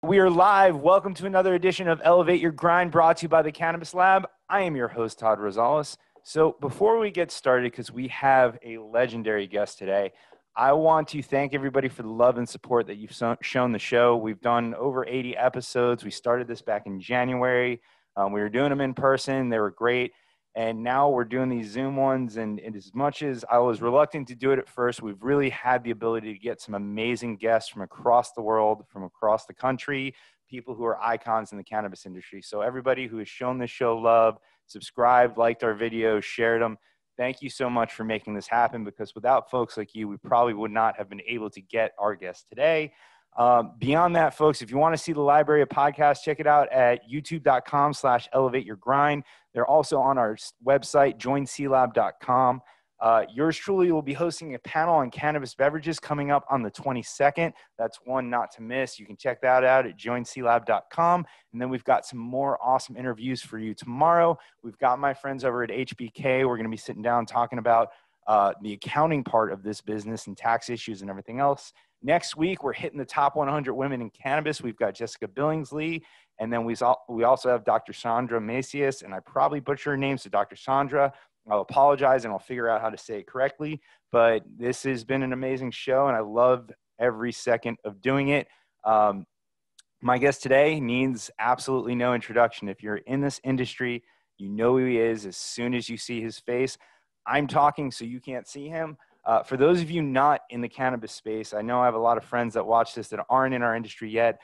We are live. Welcome to another edition of Elevate Your Grind, brought to you by the Cannabis Lab. I am your host, Todd Rosales. So before we get started, because we have a legendary guest today, I want to thank everybody for the love and support that you've shown the show. We've done over 80 episodes. We started this back in January. We were doing them in person. They were great. And now we're doing these Zoom ones. And as much as I was reluctant to do it at first, we've really had the ability to get some amazing guests from across the world, from across the country, people who are icons in the cannabis industry. So everybody who has shown this show love, subscribed, liked our videos, shared them, thank you so much for making this happen, because without folks like you, we probably would not have been able to get our guest today. Beyond that, folks, if you want to see the library of podcasts, check it out at youtube.com/elevateyourgrind. They're also on our website, joinclab.com. Yours truly will be hosting a panel on cannabis beverages coming up on the 22nd. That's one not to miss. You can check that out at joinclab.com. And then we've got some more awesome interviews for you tomorrow. We've got my friends over at HBK. We're going to be sitting down talking about the accounting part of this business and tax issues and everything else. Next week, we're hitting the top 100 women in cannabis. We've got Jessica Billingsley, and then we also have Dr. Sandra Macias, and I probably butcher her name, so Dr. Sandra, I'll apologize, and I'll figure out how to say it correctly. But this has been an amazing show, and I love every second of doing it. My guest today needs absolutely no introduction. If you're in this industry, you know who he is as soon as you see his face. I'm talking, so you can't see him. For those of you not in the cannabis space, I know I have a lot of friends that watch this that aren't in our industry yet.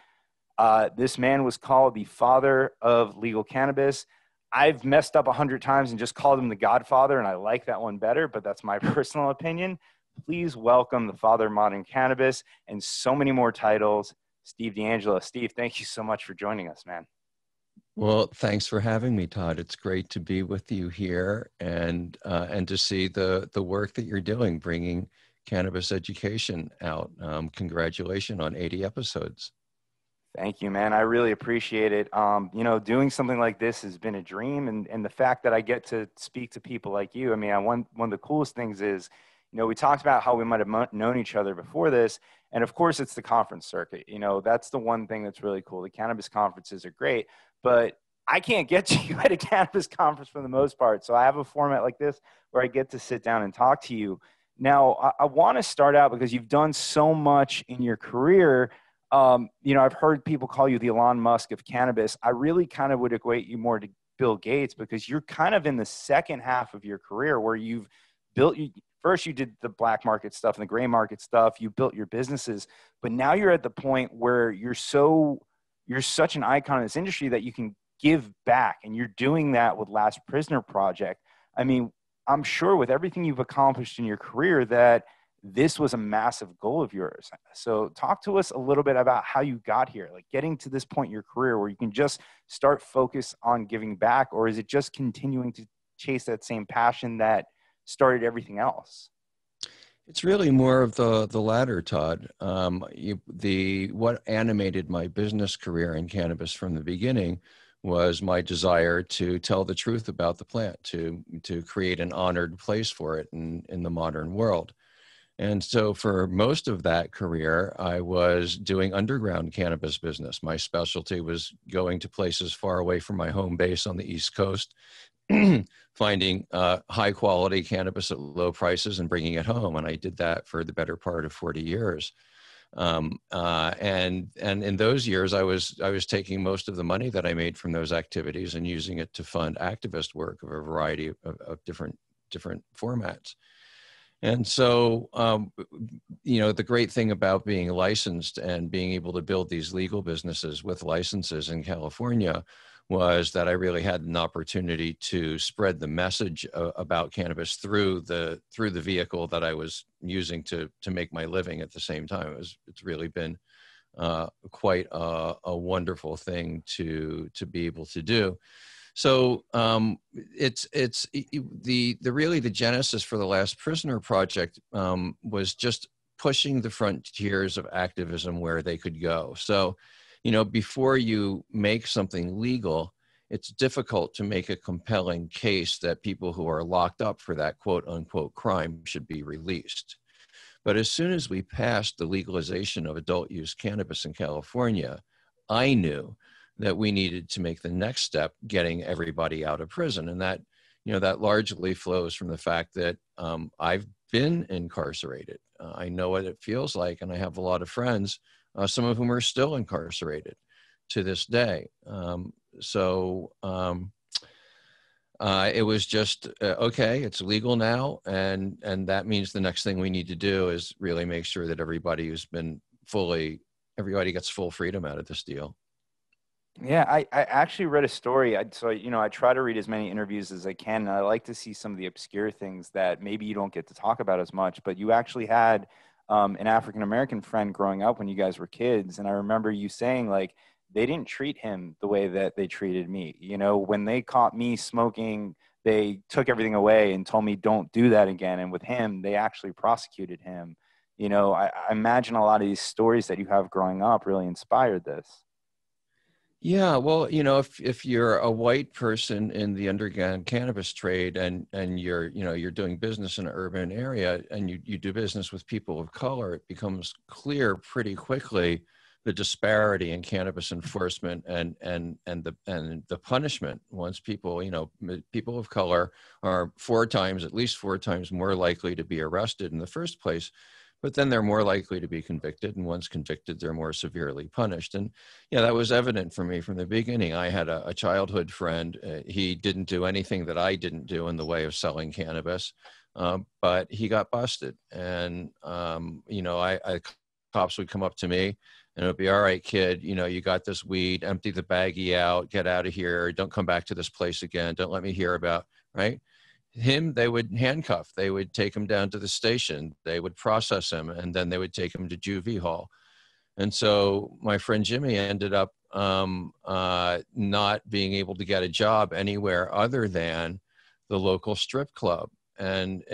This man was called the father of legal cannabis. I've messed up 100 times and just called him the Godfather, and I like that one better, but that's my personal opinion. Please welcome the father of modern cannabis and so many more titles, Steve DeAngelo. Steve, thank you so much for joining us, man. Well, thanks for having me, Todd. It's great to be with you here and to see the work that you're doing, bringing cannabis education out. Congratulations on 80 episodes. Thank you, man. I really appreciate it. Doing something like this has been a dream, and the fact that I get to speak to people like you. I mean, one of the coolest things is, we talked about how we might have known each other before this, and of course, it's the conference circuit. That's the one thing that's really cool. The cannabis conferences are great, but I can't get to you at a cannabis conference for the most part. So I have a format like this where I get to sit down and talk to you. Now, I want to start out because you've done so much in your career. I've heard people call you the Elon Musk of cannabis. I really kind of would equate you more to Bill Gates, because you're kind of in the second half of your career where you've built, first you did the black market stuff and the gray market stuff. You built your businesses, but now you're at the point where you're such an icon in this industry that you can give back, and you're doing that with Last Prisoner Project. I mean, I'm sure with everything you've accomplished in your career that this was a massive goal of yours. So talk to us a little bit about how you got here, like getting to this point in your career where you can just start focus on giving back, or is it just continuing to chase that same passion that started everything else? It's really more of the latter, Todd. What animated my business career in cannabis from the beginning was my desire to tell the truth about the plant, to create an honored place for it in the modern world. And so for most of that career, I was doing underground cannabis business. My specialty was going to places far away from my home base on the East Coast, finding high quality cannabis at low prices and bringing it home. And I did that for the better part of 40 years. And in those years, I was taking most of the money that I made from those activities and using it to fund activist work of a variety of different formats. And so, the great thing about being licensed and being able to build these legal businesses with licenses in California was that I really had an opportunity to spread the message about cannabis through the vehicle that I was using to make my living at the same time. It's really been quite a wonderful thing to be able to do. So it's the genesis for the Last Prisoner Project was just pushing the frontiers of activism where they could go. So, before you make something legal, it's difficult to make a compelling case that people who are locked up for that quote unquote crime should be released. But as soon as we passed the legalization of adult use cannabis in California, I knew that we needed to make the next step, getting everybody out of prison. And that, that largely flows from the fact that I've been incarcerated. I know what it feels like, and I have a lot of friends, some of whom are still incarcerated to this day. It was just, okay, it's legal now. And that means the next thing we need to do is really make sure that everybody gets full freedom out of this deal. Yeah, I actually read a story. I try to read as many interviews as I can, and I like to see some of the obscure things that maybe you don't get to talk about as much. But you actually had an African American friend growing up when you guys were kids, and I remember you saying like they didn't treat him the way that they treated me. When they caught me smoking, they took everything away and told me don't do that again. And with him, they actually prosecuted him. I imagine a lot of these stories that you have growing up really inspired this. Yeah, well, if you're a white person in the underground cannabis trade and you're doing business in an urban area and you do business with people of color, it becomes clear pretty quickly the disparity in cannabis enforcement and the punishment. Once people of color are at least four times more likely to be arrested in the first place, but then they're more likely to be convicted. And once convicted, they're more severely punished. And yeah, that was evident for me from the beginning. I had a childhood friend. He didn't do anything that I didn't do in the way of selling cannabis, but he got busted. And, cops would come up to me and it would be, all right, kid, you got this weed, empty the baggie out, get out of here. Don't come back to this place again. Don't let me hear about, right? Him, they would handcuff, they would take him down to the station, they would process him, and then they would take him to juvie hall. And so my friend Jimmy ended up not being able to get a job anywhere other than the local strip club. And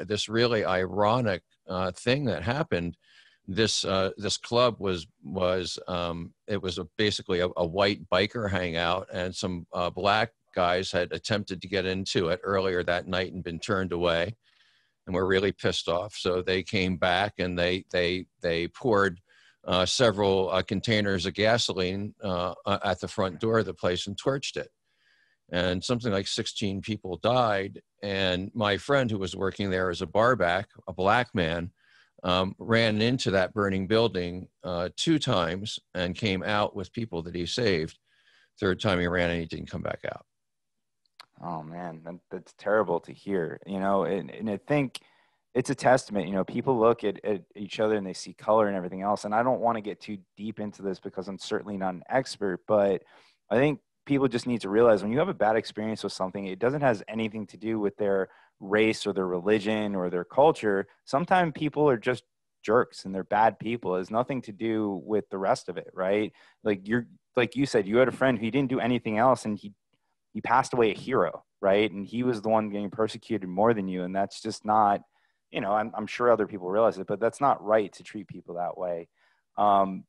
this really ironic thing that happened, this club was basically a white biker hangout, and some black guys had attempted to get into it earlier that night and been turned away and were really pissed off. So they came back and they poured several containers of gasoline at the front door of the place and torched it. And something like 16 people died. And my friend who was working there as a barback, a black man, ran into that burning building 2 times and came out with people that he saved. Third time he ran and he didn't come back out. Oh man, that's terrible to hear, and I think it's a testament, people look at each other and they see color and everything else. And I don't want to get too deep into this because I'm certainly not an expert, but I think people just need to realize when you have a bad experience with something, it doesn't have anything to do with their race or their religion or their culture. Sometimes people are just jerks and they're bad people. It has nothing to do with the rest of it, right? Like you said, you had a friend who didn't do anything else and he passed away a hero, right? And he was the one getting persecuted more than you. And that's just not, I'm sure other people realize it, but that's not right to treat people that way. I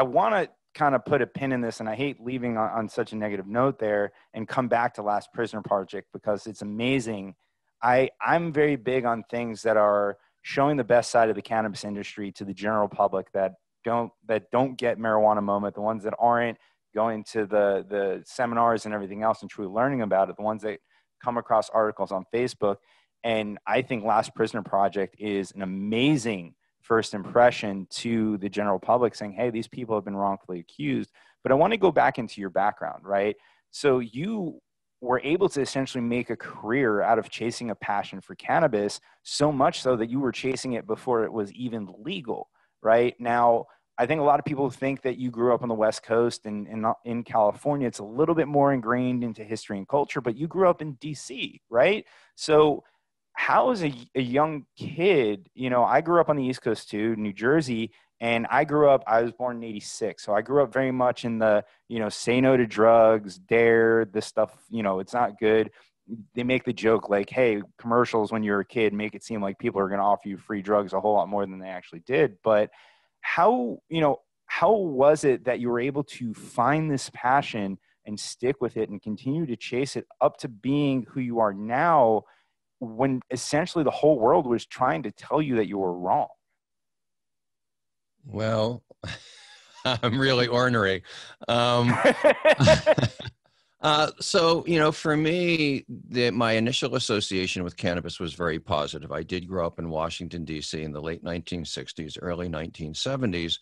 want to kind of put a pin in this, and I hate leaving on such a negative note there, and come back to Last Prisoner Project because it's amazing. I'm very big on things that are showing the best side of the cannabis industry to the general public that don't get marijuana moment, the ones that aren't going to the seminars and everything else and truly learning about it, the ones that come across articles on Facebook. And I think Last Prisoner Project is an amazing first impression to the general public saying, hey, these people have been wrongfully accused. But I want to go back into your background, right? So you were able to essentially make a career out of chasing a passion for cannabis, so much so that you were chasing it before it was even legal, right? Now, I think a lot of people think that you grew up on the West Coast and in California. It's a little bit more ingrained into history and culture, but you grew up in DC, right? So how is a young kid, I grew up on the East Coast too, New Jersey, and I was born in 86. So I grew up very much in the, say no to drugs, dare, this stuff, it's not good. They make the joke like, hey, commercials when you're a kid make it seem like people are going to offer you free drugs a whole lot more than they actually did. But how was it that you were able to find this passion and stick with it and continue to chase it up to being who you are now, when essentially the whole world was trying to tell you that you were wrong? Well, I'm really ornery. Um, so, for me, my initial association with cannabis was very positive. I did grow up in Washington, D.C. in the late 1960s, early 1970s.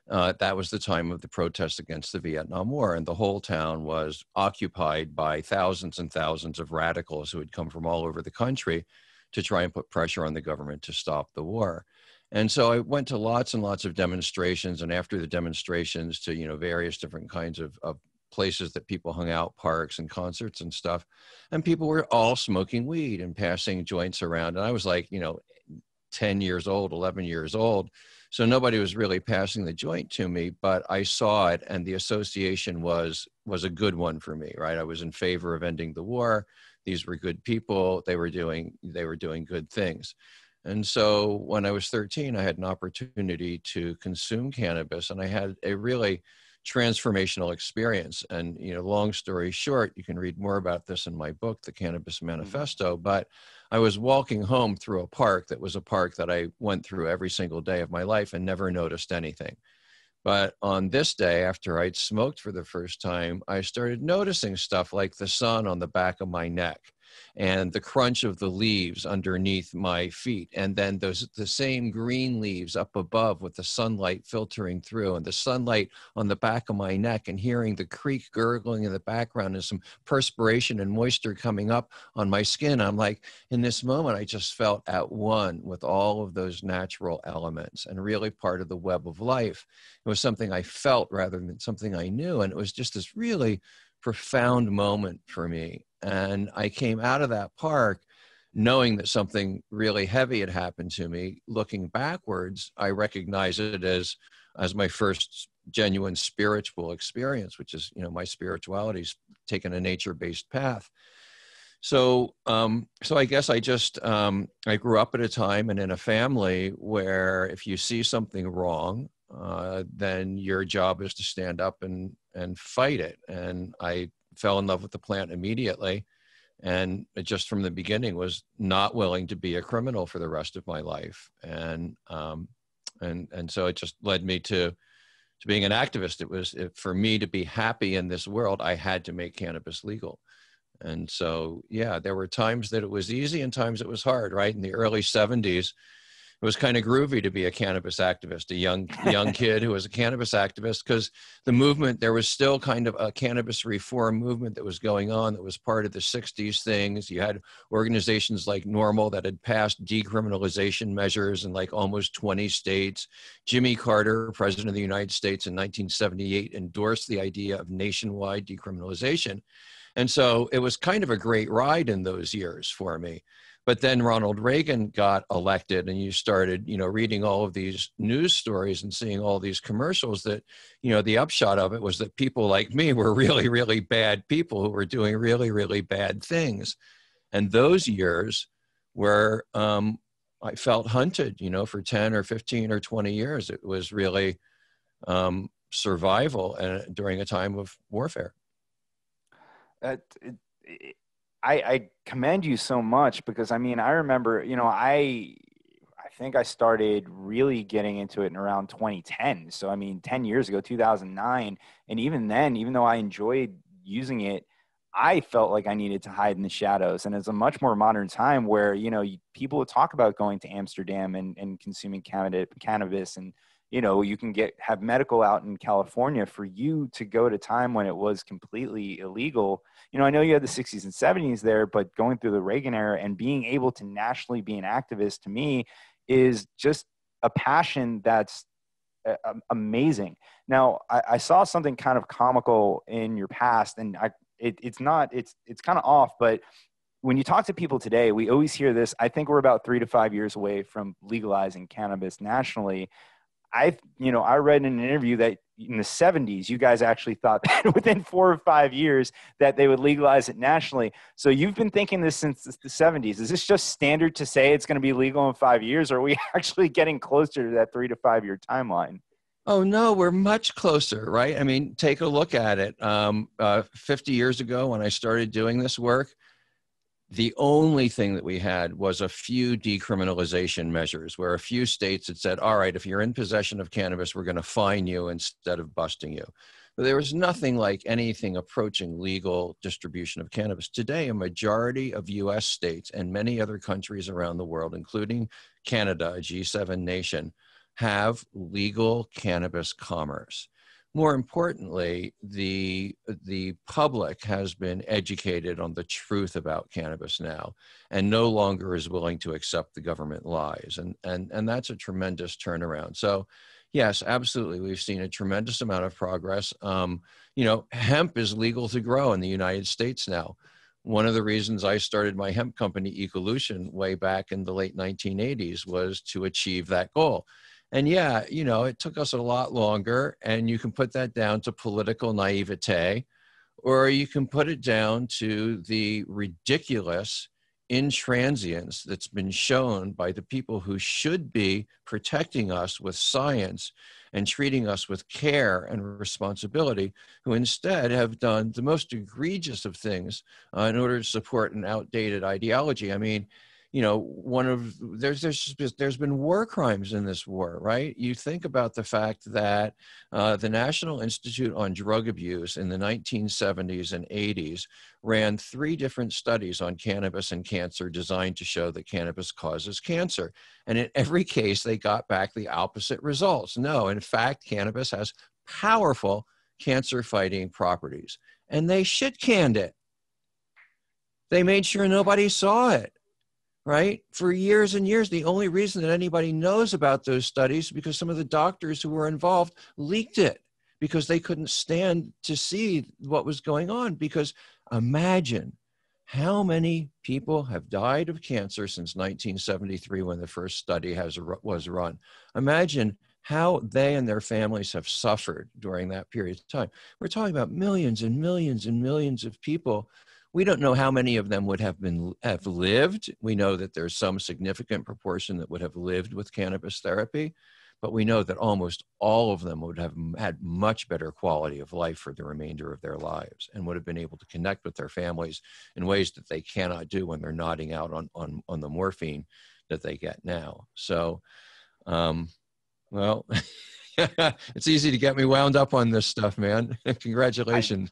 That was the time of the protests against the Vietnam War, and the whole town was occupied by thousands and thousands of radicals who had come from all over the country to try and put pressure on the government to stop the war. And so I went to lots and lots of demonstrations, and after the demonstrations to, various different kinds of places that people hung out, parks and concerts and stuff. And people were all smoking weed and passing joints around. And I was like, 10 years old, 11 years old. So nobody was really passing the joint to me, but I saw it, and the association was a good one for me, right? I was in favor of ending the war. These were good people. They were doing good things. And so when I was 13, I had an opportunity to consume cannabis, and I had a really transformational experience. And, long story short, you can read more about this in my book, The Cannabis Manifesto, but I was walking home through a park that was a park that I went through every single day of my life and never noticed anything. But on this day, after I'd smoked for the first time, I started noticing stuff like the sun on the back of my neck and the crunch of the leaves underneath my feet. And then the same green leaves up above with the sunlight filtering through, and the sunlight on the back of my neck, and hearing the creek gurgling in the background and some perspiration and moisture coming up on my skin. I'm like, in this moment, I just felt at one with all of those natural elements and really part of the web of life. It was something I felt rather than something I knew. And it was just this really profound moment for me. And I came out of that park knowing that something really heavy had happened to me. Looking backwards, I recognize it as my first genuine spiritual experience, which is, my spirituality's taken a nature-based path. So I guess I just, I grew up at a time and in a family where if you see something wrong, then your job is to stand up and fight it. And I fell in love with the plant immediately, and it just from the beginning was not willing to be a criminal for the rest of my life. And so it just led me to being an activist. It was for me to be happy in this world, I had to make cannabis legal. And so, yeah, there were times that it was easy and times it was hard, right? In the early 70s, it was kind of groovy to be a cannabis activist, a young kid who was a cannabis activist, because the movement, there was still kind of a cannabis reform movement that was going on that was part of the 60s things. You had organizations like NORML that had passed decriminalization measures in like almost 20 states. Jimmy Carter, president of the United States in 1978, endorsed the idea of nationwide decriminalization. And so it was kind of a great ride in those years for me. But then Ronald Reagan got elected, and you started, reading all of these news stories and seeing all these commercials that, the upshot of it was that people like me were really, really bad people who were doing really, really bad things. And those years where I felt hunted, for 10 or 15 or 20 years. It was really survival and during a time of warfare. I commend you so much, because I remember, I think I started really getting into it in around 2010. So 10 years ago, 2009. And even then, even though I enjoyed using it, I felt like I needed to hide in the shadows. And it's a much more modern time where, people talk about going to Amsterdam and consuming cannabis, and you can have medical out in California. For you to go at a time when it was completely illegal, I know you had the 60s and 70s there, but going through the Reagan era and being able to nationally be an activist, to me, is just a passion that's amazing. Now, I saw something kind of comical in your past, and it's kind of off, but when you talk to people today, we always hear this. I think we're about 3 to 5 years away from legalizing cannabis nationally. I read in an interview that in the 70s, you guys actually thought that within 4 or 5 years that they would legalize it nationally. So you've been thinking this since the 70s. Is this just standard to say it's going to be legal in 5 years, or are we actually getting closer to that 3 to 5 year timeline? Oh, no, we're much closer, right? Take a look at it. 50 years ago when I started doing this work, The only thing that we had was a few decriminalization measures where a few states had said, all right, if you're in possession of cannabis, we're going to fine you instead of busting you. But there was nothing like anything approaching legal distribution of cannabis. Today, a majority of US states and many other countries around the world, including Canada, a G7 nation, have legal cannabis commerce. More importantly, the public has been educated on the truth about cannabis now and no longer is willing to accept the government lies. And that's a tremendous turnaround. So yes, absolutely. We've seen a tremendous amount of progress. Hemp is legal to grow in the United States now. One of the reasons I started my hemp company, Ecolution, way back in the late 1980s was to achieve that goal. And yeah, it took us a lot longer, and you can put that down to political naivete, or you can put it down to the ridiculous intransience that's been shown by the people who should be protecting us with science and treating us with care and responsibility, who instead have done the most egregious of things in order to support an outdated ideology. I mean, there's been war crimes in this war, right? You think about the fact that the National Institute on Drug Abuse in the 1970s and 80s ran 3 different studies on cannabis and cancer designed to show that cannabis causes cancer. And in every case, they got back the opposite results. No, in fact, cannabis has powerful cancer-fighting properties. And they shit-canned it. They made sure nobody saw it. Right? For years and years, the only reason that anybody knows about those studies is because some of the doctors who were involved leaked it because they couldn't stand to see what was going on. Because imagine how many people have died of cancer since 1973 when the first study was run. Imagine how they and their families have suffered during that period of time. We're talking about millions and millions and millions of people. We don't know how many of them would have lived. We know that there's some significant proportion that would have lived with cannabis therapy, but we know that almost all of them would have had much better quality of life for the remainder of their lives and would have been able to connect with their families in ways that they cannot do when they're nodding out on the morphine that they get now. So, well, it's easy to get me wound up on this stuff, man. Congratulations.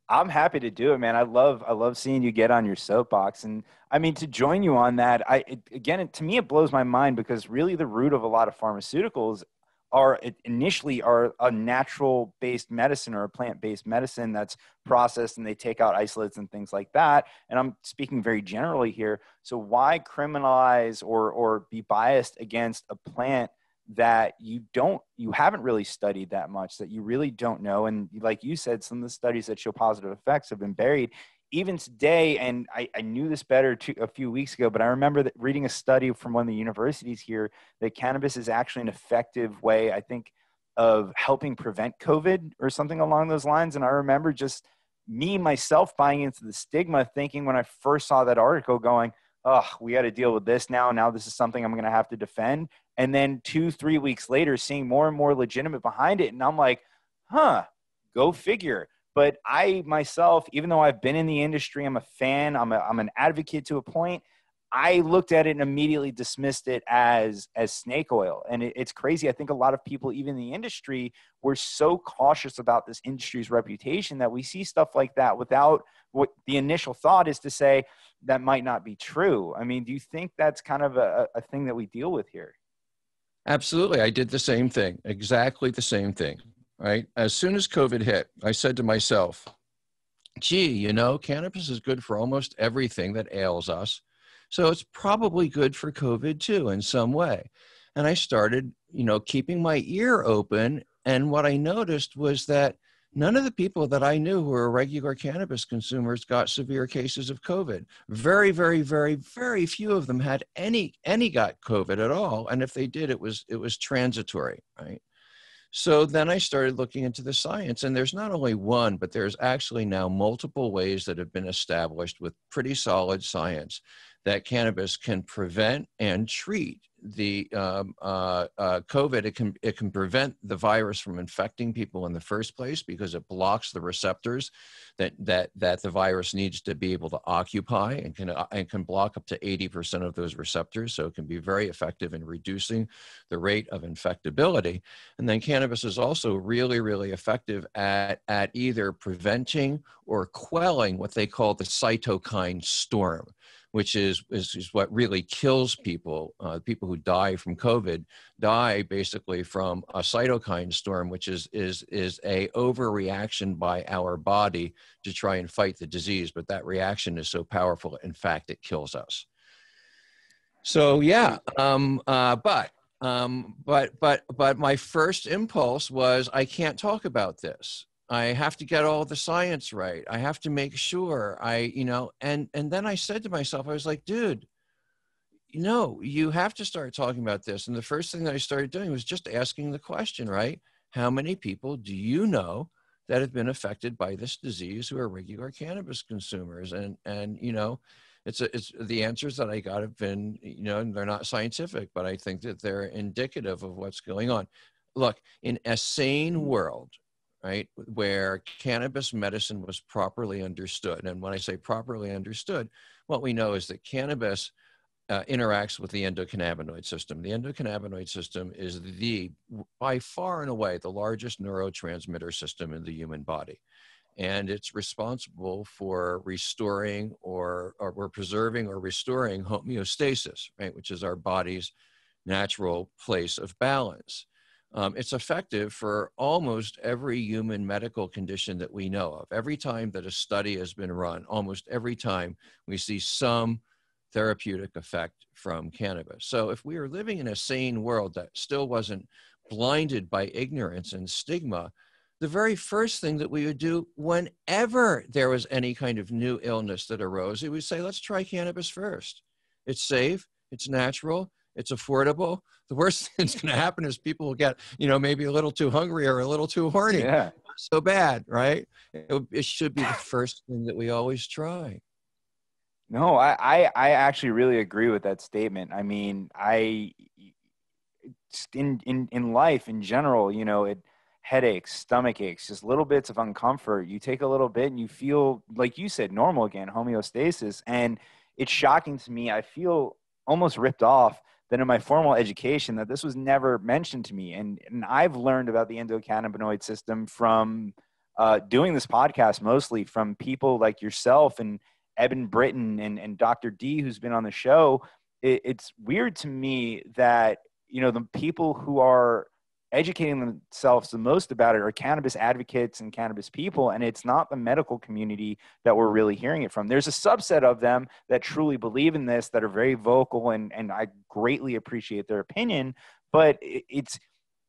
I'm happy to do it, man. I love seeing you get on your soapbox. And I mean, to join you on that, to me, it blows my mind because really the root of a lot of pharmaceuticals are a natural based medicine or a plant based medicine that's processed and they take out isolates and things like that. And I'm speaking very generally here. So why criminalize or be biased against a plant that you haven't really studied that much, that you really don't know? And like you said, some of the studies that show positive effects have been buried even today. And I knew this better a few weeks ago, but I remember that reading a study from one of the universities here that cannabis is actually an effective way, I think, of helping prevent COVID or something along those lines. And I remember just myself buying into the stigma, thinking when I first saw that article going, oh, we got to deal with this now. Now this is something I'm going to have to defend. And then 2-3 weeks later, seeing more and more legitimate behind it. And I'm like, go figure. But I myself, even though I've been in the industry, I'm a fan, I'm an advocate to a point, I looked at it and immediately dismissed it as snake oil. And it's crazy. I think a lot of people, even in the industry, were so cautious about this industry's reputation that we see stuff like that without what the initial thought is to say that might not be true. I mean, do you think that's kind of a thing that we deal with here? Absolutely. I did the same thing, exactly the same thing, right? As soon as COVID hit, I said to myself, gee, cannabis is good for almost everything that ails us. So it's probably good for COVID too, in some way. And I started, keeping my ear open. And what I noticed was that none of the people that I knew who were regular cannabis consumers got severe cases of COVID. Very, very, very, very few of them had any got COVID at all. And if they did, it was transitory, right? So then I started looking into the science, and there's not only one, but there's actually now multiple ways that have been established with pretty solid science that cannabis can prevent and treat COVID, it can prevent the virus from infecting people in the first place because it blocks the receptors that the virus needs to be able to occupy, and can block up to 80% of those receptors. So it can be very effective in reducing the rate of infectability. And then cannabis is also really, really effective at either preventing or quelling what they call the cytokine storm, which is what really kills people. People who die from COVID die basically from a cytokine storm, which is a overreaction by our body to try and fight the disease. But that reaction is so powerful, in fact, it kills us. So yeah, but my first impulse was, I can't talk about this. I have to get all the science right. I have to make sure and then I said to myself, I was like, dude, you have to start talking about this. And the first thing that I started doing was just asking the question, right? How many people do you know that have been affected by this disease who are regular cannabis consumers? And it's the answers that I got have been, they're not scientific, but I think that they're indicative of what's going on. Look, in a sane world, right, where cannabis medicine was properly understood. And when I say properly understood, what we know is that cannabis interacts with the endocannabinoid system. The endocannabinoid system is by far and away, the largest neurotransmitter system in the human body. And it's responsible for restoring or preserving or restoring homeostasis, right, which is our body's natural place of balance. It's effective for almost every human medical condition that we know of. Every time that a study has been run, almost every time we see some therapeutic effect from cannabis. So if we were living in a sane world that still wasn't blinded by ignorance and stigma, the very first thing that we would do whenever there was any kind of new illness that arose, we would say, let's try cannabis first. It's safe, it's natural, it's affordable. The worst thing that's going to happen is people will get, maybe a little too hungry or a little too horny. Yeah. Not so bad, right? It should be the first thing that we always try. No, I actually really agree with that statement. I mean, in life in general, headaches, stomach aches, just little bits of uncomfort. You take a little bit and you feel, like you said, normal again, homeostasis. And it's shocking to me. I feel almost ripped off that in my formal education that this was never mentioned to me. And I've learned about the endocannabinoid system from doing this podcast, mostly from people like yourself and Eben Britton and Dr. D, who's been on the show. It's weird to me that, the people who are educating themselves the most about it are cannabis advocates and cannabis people, and it's not the medical community that we're really hearing it from. There's a subset of them that truly believe in this, that are very vocal, and I greatly appreciate their opinion, but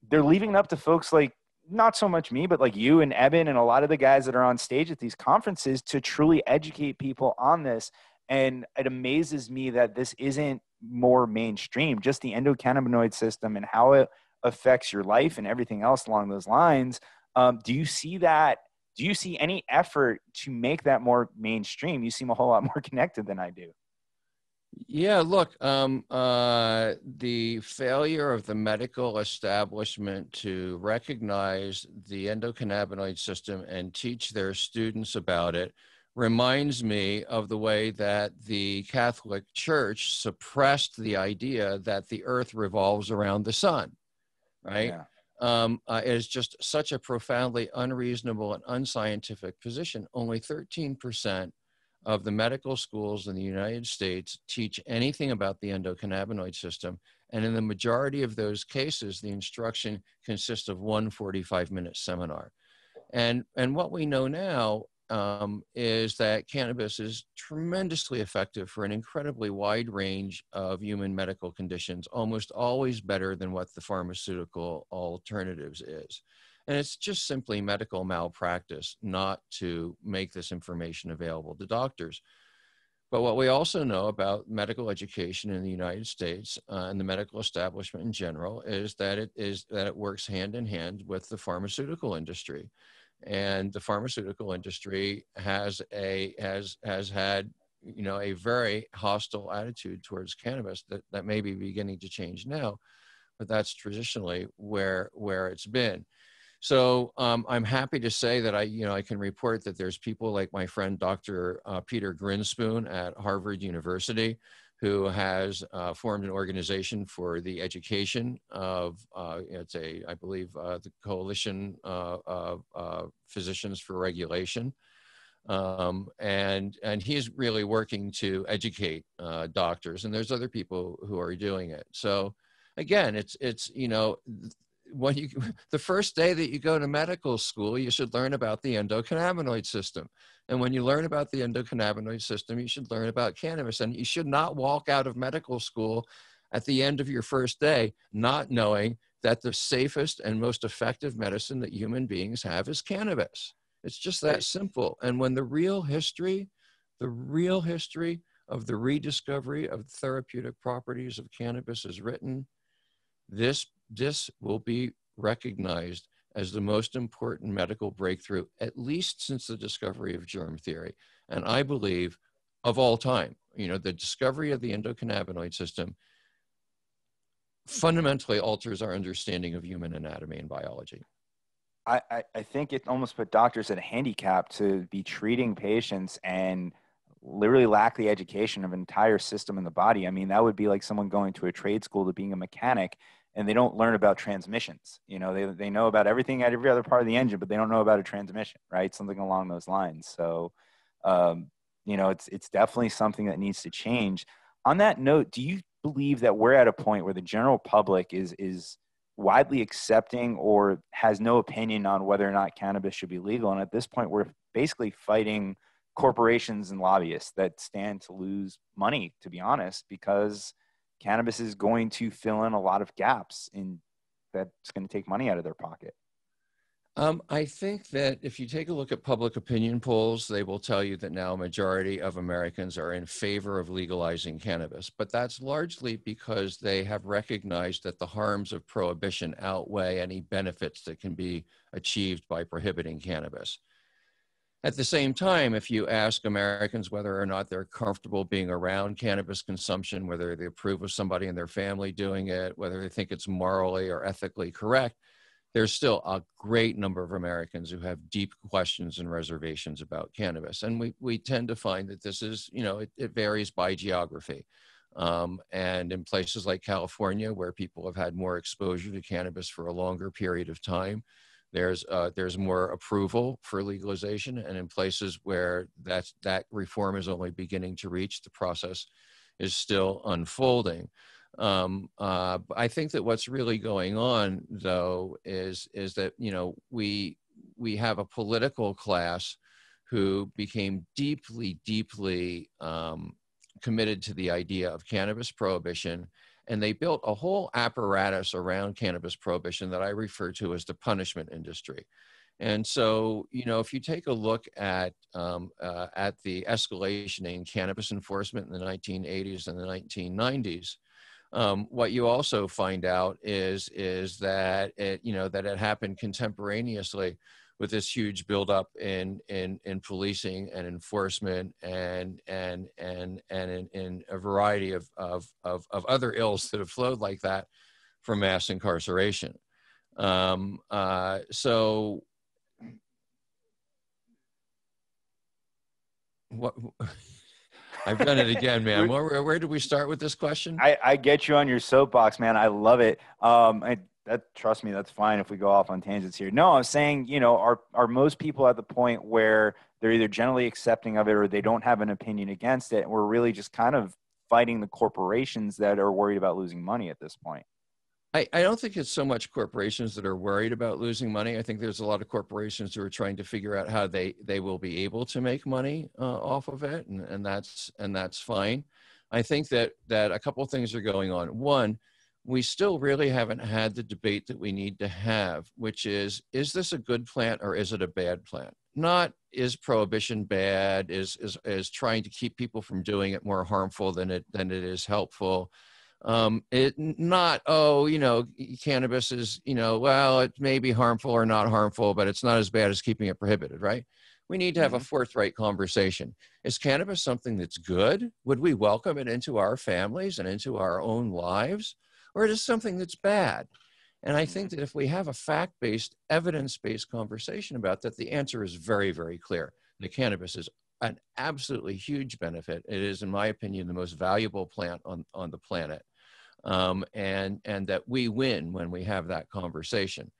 they're leaving it up to folks like, not so much me, but like you and Eben and a lot of the guys that are on stage at these conferences to truly educate people on this. And it amazes me that this isn't more mainstream, just the endocannabinoid system and how it affects your life and everything else along those lines. Do you see that? Do you see any effort to make that more mainstream? You seem a whole lot more connected than I do. Yeah, look, the failure of the medical establishment to recognize the endocannabinoid system and teach their students about it reminds me of the way that the Catholic Church suppressed the idea that the earth revolves around the sun, right? Yeah. It is just such a profoundly unreasonable and unscientific position. Only 13% of the medical schools in the United States teach anything about the endocannabinoid system. And in the majority of those cases, the instruction consists of one 45-minute seminar. And what we know now is that cannabis is tremendously effective for an incredibly wide range of human medical conditions, almost always better than what the pharmaceutical alternatives is. And it's just simply medical malpractice not to make this information available to doctors. But what we also know about medical education in the United States and the medical establishment in general is that it works hand in hand with the pharmaceutical industry. And the pharmaceutical industry has had a very hostile attitude towards cannabis that may be beginning to change now, but that's traditionally where it's been. So I'm happy to say that I can report that there's people like my friend Dr. Peter Grinspoon at Harvard University, who has formed an organization for the education of I believe the Coalition of Physicians for Regulation, and he's really working to educate doctors, and there's other people who are doing it. So again, it's when the first day that you go to medical school, you should learn about the endocannabinoid system. And when you learn about the endocannabinoid system, you should learn about cannabis. And you should not walk out of medical school at the end of your first day not knowing that the safest and most effective medicine that human beings have is cannabis. It's just that simple. And when the real history of the rediscovery of therapeutic properties of cannabis is written, this will be recognized as the most important medical breakthrough, at least since the discovery of germ theory. And I believe of all time, the discovery of the endocannabinoid system fundamentally alters our understanding of human anatomy and biology. I think it almost put doctors at a handicap to be treating patients and literally lack the education of an entire system in the body. I mean, that would be like someone going to a trade school to being a mechanic, and they don't learn about transmissions. They know about everything at every other part of the engine, but they don't know about a transmission, right? Something along those lines. So, it's definitely something that needs to change. On that note, do you believe that we're at a point where the general public is widely accepting or has no opinion on whether or not cannabis should be legal? And at this point, we're basically fighting corporations and lobbyists that stand to lose money, to be honest, because cannabis is going to fill in a lot of gaps that's going to take money out of their pocket. I think that if you take a look at public opinion polls, they will tell you that now a majority of Americans are in favor of legalizing cannabis, but that's largely because they have recognized that the harms of prohibition outweigh any benefits that can be achieved by prohibiting cannabis. At the same time, if you ask Americans whether or not they're comfortable being around cannabis consumption, whether they approve of somebody in their family doing it, whether they think it's morally or ethically correct, there's still a great number of Americans who have deep questions and reservations about cannabis. And we tend to find that this is, it varies by geography. And in places like California, where people have had more exposure to cannabis for a longer period of time, there's more approval for legalization. And in places where that reform is only beginning to reach, the process is still unfolding. I think that what's really going on, though, is that we have a political class who became deeply committed to the idea of cannabis prohibition, and they built a whole apparatus around cannabis prohibition that I refer to as the punishment industry. And so, if you take a look at the escalation in cannabis enforcement in the 1980s and the 1990s. What you also find out is that it happened contemporaneously with this huge buildup in policing and enforcement and in a variety of other ills that have flowed like that from mass incarceration. So what? I've done it again, man. Where did we start with this question? I get you on your soapbox, man. I love it. Trust me, that's fine if we go off on tangents here. No, I'm saying, are most people at the point where they're either generally accepting of it or they don't have an opinion against it? And we're really just kind of fighting the corporations that are worried about losing money at this point. I don't think it's so much corporations that are worried about losing money. I think there's a lot of corporations who are trying to figure out how they will be able to make money off of it, and that's fine. I think that a couple of things are going on. One, we still really haven't had the debate that we need to have, which is this a good plant or is it a bad plant? Not is prohibition bad, is trying to keep people from doing it more harmful than it is helpful. Cannabis is, well, it may be harmful or not harmful, but it's not as bad as keeping it prohibited, right? We need to have a forthright conversation. Is cannabis something that's good? Would we welcome it into our families and into our own lives? Or is it something that's bad? And I think that if we have a fact-based, evidence-based conversation about that, the answer is very, very clear. The cannabis is an absolutely huge benefit. It is, in my opinion, the most valuable plant on the planet. And that we win when we have that conversation.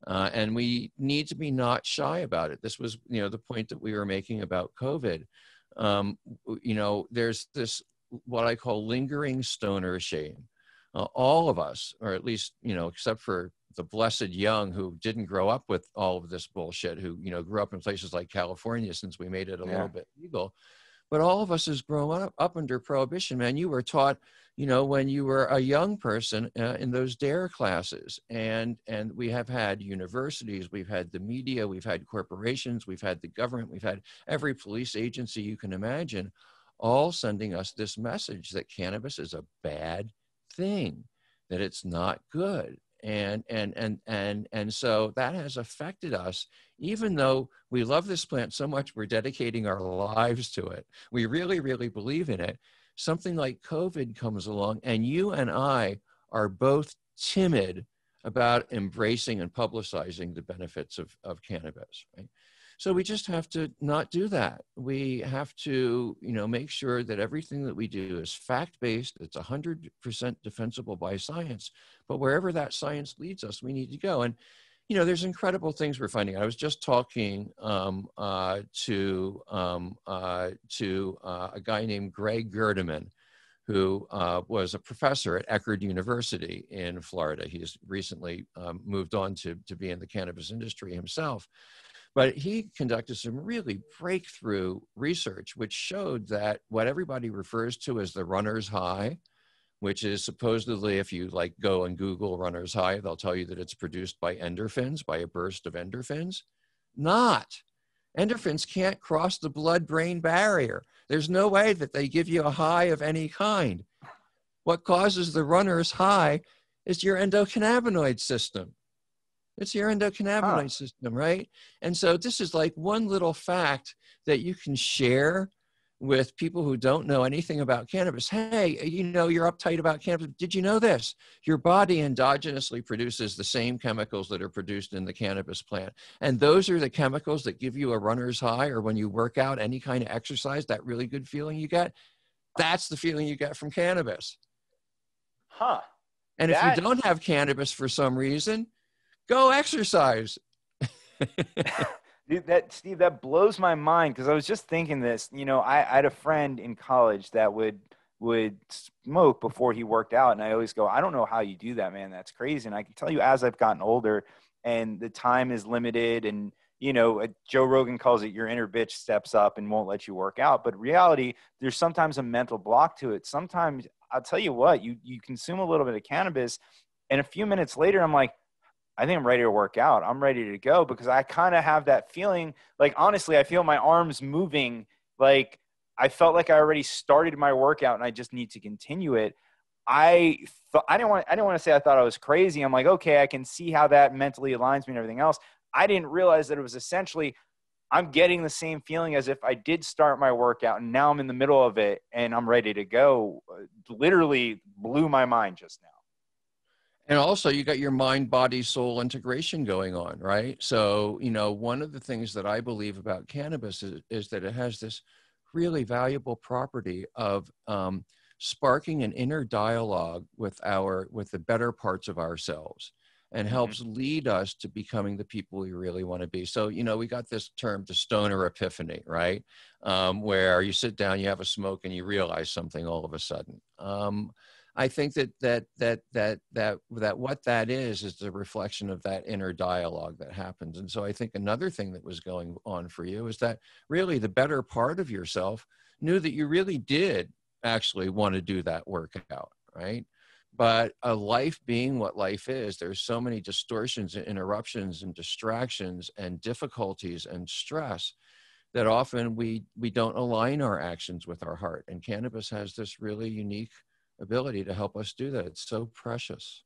And we need to be not shy about it. This was, the point that we were making about COVID. There's this, what I call lingering stoner shame. All of us, or at least, except for the blessed young who didn't grow up with all of this bullshit, who, grew up in places like California since we made it a little bit legal. But all of us has grown up under prohibition, man. You were taught, when you were a young person in those DARE classes. And we have had universities, we've had the media, we've had corporations, we've had the government, we've had every police agency you can imagine, all sending us this message that cannabis is a bad thing, that it's not good. And so that has affected us, even though we love this plant so much, we're dedicating our lives to it. We really, really believe in it. Something like COVID comes along and you and I are both timid about embracing and publicizing the benefits of cannabis, right? So we just have to not do that. We have to, make sure that everything that we do is fact-based. It's 100% defensible by science. But wherever that science leads us, we need to go. And, there's incredible things we're finding. I was just talking to a guy named Greg Gerdeman, who was a professor at Eckerd University in Florida. He's recently moved on to be in the cannabis industry himself. But he conducted some really breakthrough research, which showed that what everybody refers to as the runner's high, which is supposedly, if you go and Google runner's high, they'll tell you that it's produced by endorphins, by a burst of endorphins. Not. Endorphins can't cross the blood-brain barrier. There's no way that they give you a high of any kind. What causes the runner's high is your endocannabinoid system. It's your endocannabinoid system, right? And so this is like one little fact that you can share with people who don't know anything about cannabis. Hey, you're uptight about cannabis. Did you know this? Your body endogenously produces the same chemicals that are produced in the cannabis plant. And those are the chemicals that give you a runner's high, or when you work out, any kind of exercise, that really good feeling you get. That's the feeling you get from cannabis. And if you don't have cannabis for some reason, go exercise. Dude, Steve, that blows my mind, because I was just thinking this. I had a friend in college that would smoke before he worked out, and I always go, I don't know how you do that, man. That's crazy. And I can tell you, as I've gotten older and the time is limited, and Joe Rogan calls it your inner bitch steps up and won't let you work out. But reality, there's sometimes a mental block to it. Sometimes, I'll tell you what, you consume a little bit of cannabis, and a few minutes later, I'm like, I think I'm ready to work out. I'm ready to go, because I kind of have that feeling. Like, honestly, I feel my arms moving. Like, I felt like I already started my workout and I just need to continue it. I didn't want to say I thought I was crazy. I'm like, okay, I can see how that mentally aligns me and everything else. I didn't realize that it was essentially, I'm getting the same feeling as if I did start my workout and now I'm in the middle of it and I'm ready to go. Literally blew my mind just now. And also, you got your mind, body, soul integration going on, right? So, one of the things that I believe about cannabis is that it has this really valuable property of sparking an inner dialogue with the better parts of ourselves, and helps lead us to becoming the people we really want to be. So, we got this term, the Stoner Epiphany, right? Where you sit down, you have a smoke, and you realize something all of a sudden. I think that what that is the reflection of that inner dialogue that happens. And so I think another thing that was going on for you is that really the better part of yourself knew that you really did actually want to do that workout, right? But a life being what life is, there's so many distortions and interruptions and distractions and difficulties and stress that often we don't align our actions with our heart. And cannabis has this really unique ability to help us do that. It's so precious.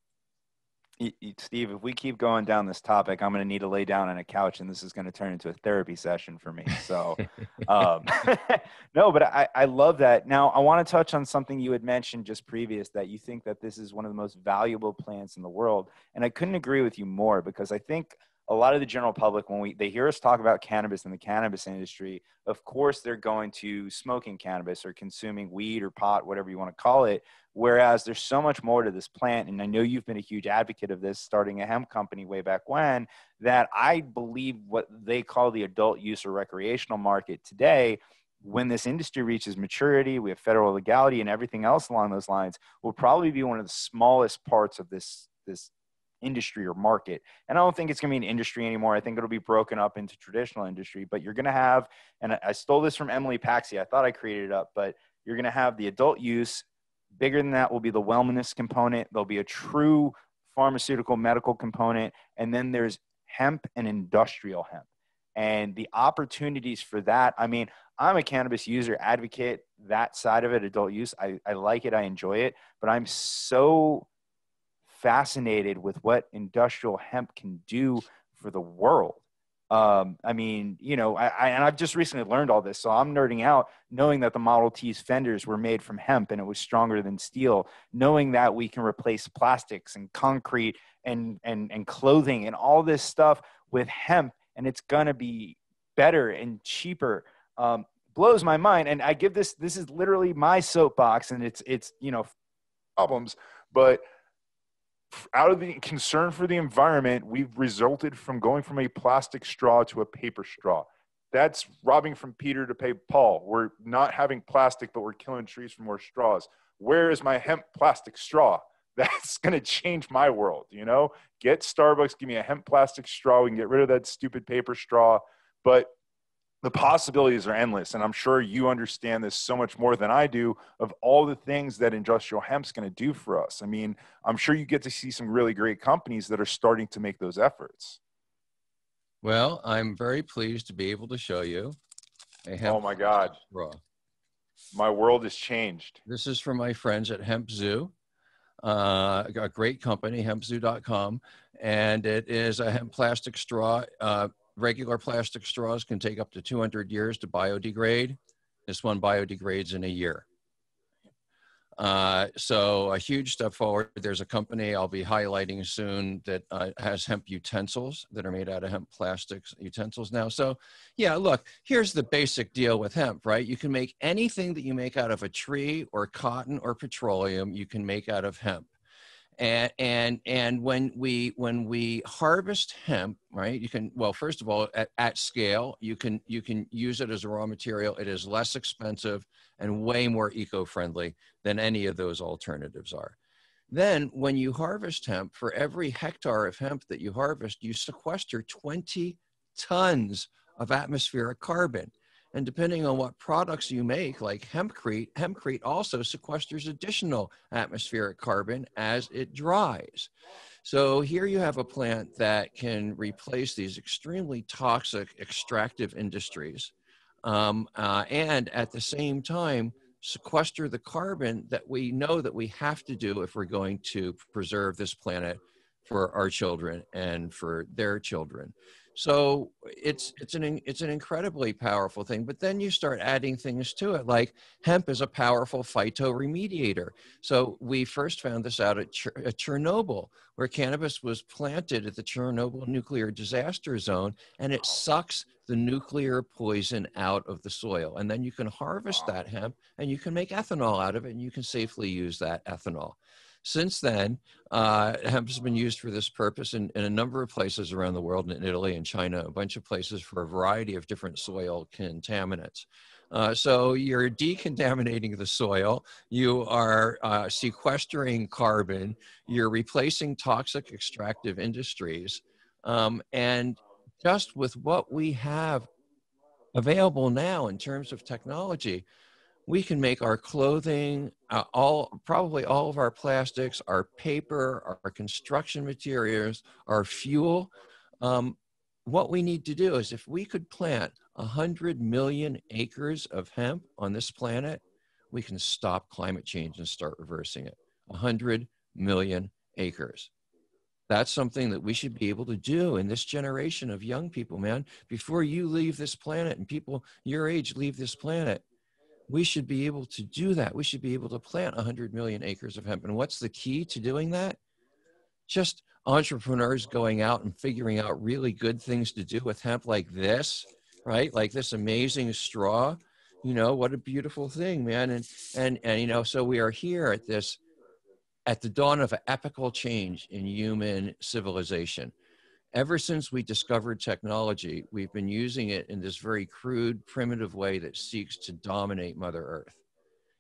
Steve, if we keep going down this topic, I'm going to need to lay down on a couch, and this is going to turn into a therapy session for me. So, um, no, but I love that. Now, I want to touch on something you had mentioned just previous, that you think that this is one of the most valuable plants in the world. And I couldn't agree with you more, because I think a lot of the general public, when they hear us talk about cannabis and the cannabis industry, of course, they're going to smoking cannabis or consuming weed or pot, whatever you want to call it. Whereas there's so much more to this plant. And I know you've been a huge advocate of this, starting a hemp company way back when, that I believe what they call the adult use or recreational market today, when this industry reaches maturity, we have federal legality and everything else along those lines, will probably be one of the smallest parts of this industry or market. And I don't think it's going to be an industry anymore. I think it'll be broken up into traditional industry, but you're going to have, and I stole this from Emily Paxi, I thought I created it up, but you're going to have the adult use. Bigger than that will be the wellness component. There'll be a true pharmaceutical medical component. And then there's hemp and industrial hemp. And the opportunities for that, I mean, I'm a cannabis user advocate, that side of it, adult use. I like it. I enjoy it. But I'm so fascinated with what industrial hemp can do for the world. I mean, you know, and I've just recently learned all this, so I'm nerding out, knowing that the Model T's fenders were made from hemp and it was stronger than steel, knowing that we can replace plastics and concrete and clothing and all this stuff with hemp, and it's gonna be better and cheaper. Blows my mind. And I give this is literally my soapbox, and it's you know, problems, but out of the concern for the environment, we've resulted from going from a plastic straw to a paper straw. That's robbing from Peter to pay Paul. We're not having plastic, but we're killing trees for more straws. Where is my hemp plastic straw? That's going to change my world, you know? Get Starbucks, give me a hemp plastic straw. We can get rid of that stupid paper straw. But the possibilities are endless. And I'm sure you understand this so much more than I do, of all the things that industrial hemp's going to do for us. I mean, I'm sure you get to see some really great companies that are starting to make those efforts. Well, I'm very pleased to be able to show you a hemp. Oh my God. Straw. My world has changed. This is from my friends at Hemp Zoo, a great company, hempzoo.com. And it is a hemp plastic straw. Regular plastic straws can take up to 200 years to biodegrade. This one biodegrades in a year. So a huge step forward. There's a company I'll be highlighting soon that has hemp utensils that are made out of hemp plastics utensils now. So yeah, look, here's the basic deal with hemp, right? You can make anything that you make out of a tree or cotton or petroleum, you can make out of hemp. And when we harvest hemp, right, you can, well, first of all, at scale, you can use it as a raw material. It is less expensive and way more eco-friendly than any of those alternatives are. Then when you harvest hemp, for every hectare of hemp that you harvest, you sequester 20 tons of atmospheric carbon. And depending on what products you make, like hempcrete also sequesters additional atmospheric carbon as it dries. So here you have a plant that can replace these extremely toxic extractive industries, and at the same time, sequester the carbon that we know that we have to do if we're going to preserve this planet for our children and for their children. So it's an incredibly powerful thing. But then you start adding things to it, like hemp is a powerful phytoremediator. So we first found this out at Chernobyl, where cannabis was planted at the Chernobyl nuclear disaster zone, and it sucks the nuclear poison out of the soil. And then you can harvest that hemp and you can make ethanol out of it, and you can safely use that ethanol. Since then, hemp has been used for this purpose in a number of places around the world, in Italy and China, a bunch of places for a variety of different soil contaminants. So you're decontaminating the soil, you are sequestering carbon, you're replacing toxic extractive industries, and just with what we have available now in terms of technology, we can make our clothing, probably all of our plastics, our paper, our construction materials, our fuel. What we need to do is, if we could plant 100 million acres of hemp on this planet, we can stop climate change and start reversing it. 100 million acres. That's something that we should be able to do in this generation of young people, man. Before you leave this planet and people your age leave this planet, we should be able to do that. We should be able to plant 100 million acres of hemp. And what's the key to doing that? Just entrepreneurs going out and figuring out really good things to do with hemp like this, right? Like this amazing straw. You know, what a beautiful thing, man. And you know, so we are here at this, at the dawn of an epochal change in human civilization. Ever since we discovered technology, we've been using it in this very crude, primitive way that seeks to dominate Mother Earth.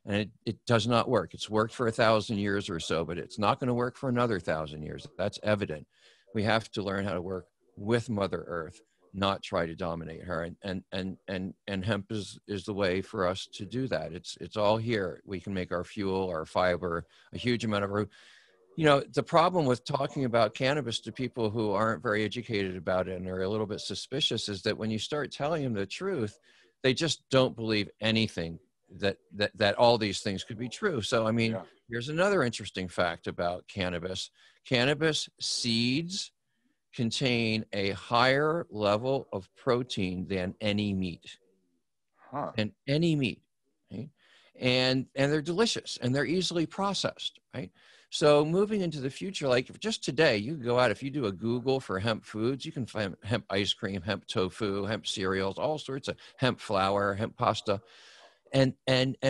And it does not work. It's worked for 1,000 years or so, but it's not going to work for another 1,000 years. That's evident. We have to learn how to work with Mother Earth, not try to dominate her. And hemp is the way for us to do that. It's all here. We can make our fuel, our fiber, a huge amount of, you know, the problem with talking about cannabis to people who aren't very educated about it and are a little bit suspicious is that when you start telling them the truth, they just don't believe anything that all these things could be true. So, I mean, Yeah. here's another interesting fact about cannabis. Cannabis seeds contain a higher level of protein than any meat. Huh. And any meat, right? And they're delicious and they're easily processed, right? So moving into the future, like just today, you can go out, if you do a Google for hemp foods, you can find hemp ice cream, hemp tofu, hemp cereals, all sorts of hemp flour, hemp pasta. And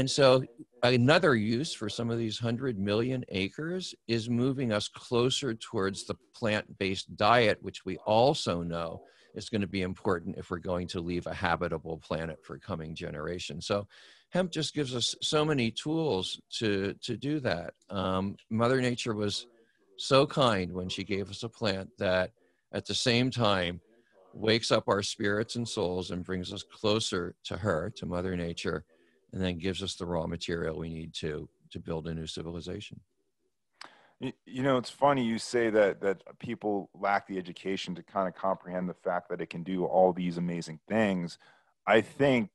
so another use for some of these 100 million acres is moving us closer towards the plant-based diet, which we also know is going to be important if we're going to leave a habitable planet for coming generations. So hemp just gives us so many tools to do that. Mother Nature was so kind when she gave us a plant that at the same time wakes up our spirits and souls and brings us closer to her, to Mother Nature, and then gives us the raw material we need to build a new civilization. You know, it's funny you say that people lack the education to kind of comprehend the fact that it can do all these amazing things. I think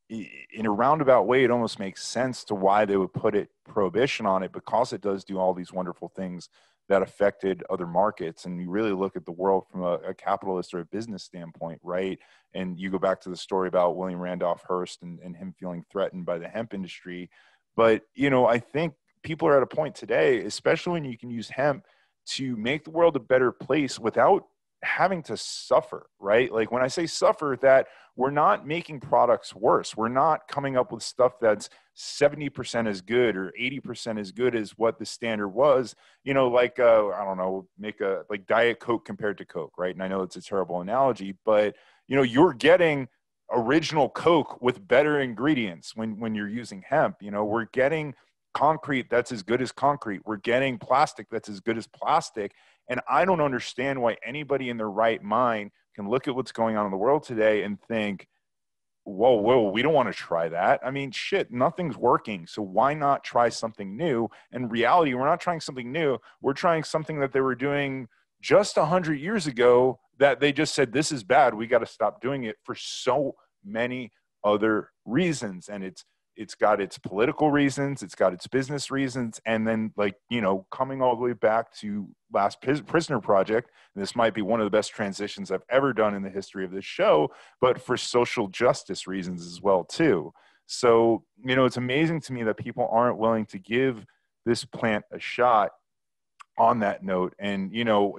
in a roundabout way, it almost makes sense to why they would put prohibition on it, because it does do all these wonderful things that affected other markets. And you really look at the world from a capitalist or a business standpoint, right? And you go back to the story about William Randolph Hearst and him feeling threatened by the hemp industry. But, you know, I think people are at a point today, especially when you can use hemp to make the world a better place without having to suffer, right? Like when I say suffer, that we're not making products worse. We're not coming up with stuff that's 70% as good or 80% as good as what the standard was, you know, like, I don't know, make a, like Diet Coke compared to Coke, right? And I know it's a terrible analogy, but, you know, you're getting original Coke with better ingredients when you're using hemp. You know, we're getting concrete that's as good as concrete. We're getting plastic that's as good as plastic. And I don't understand why anybody in their right mind can look at what's going on in the world today and think, whoa, we don't want to try that. I mean, shit, nothing's working. So why not try something new? In reality, we're not trying something new. We're trying something that they were doing just 100 years ago that they just said, this is bad. We got to stop doing it for so many other reasons. And it's got its political reasons, it's got its business reasons, and then, like, you know, coming all the way back to Last Prisoner Project, and this might be one of the best transitions I've ever done in the history of this show, but for social justice reasons as well too. So, you know, it's amazing to me that people aren't willing to give this plant a shot on that note. And, you know,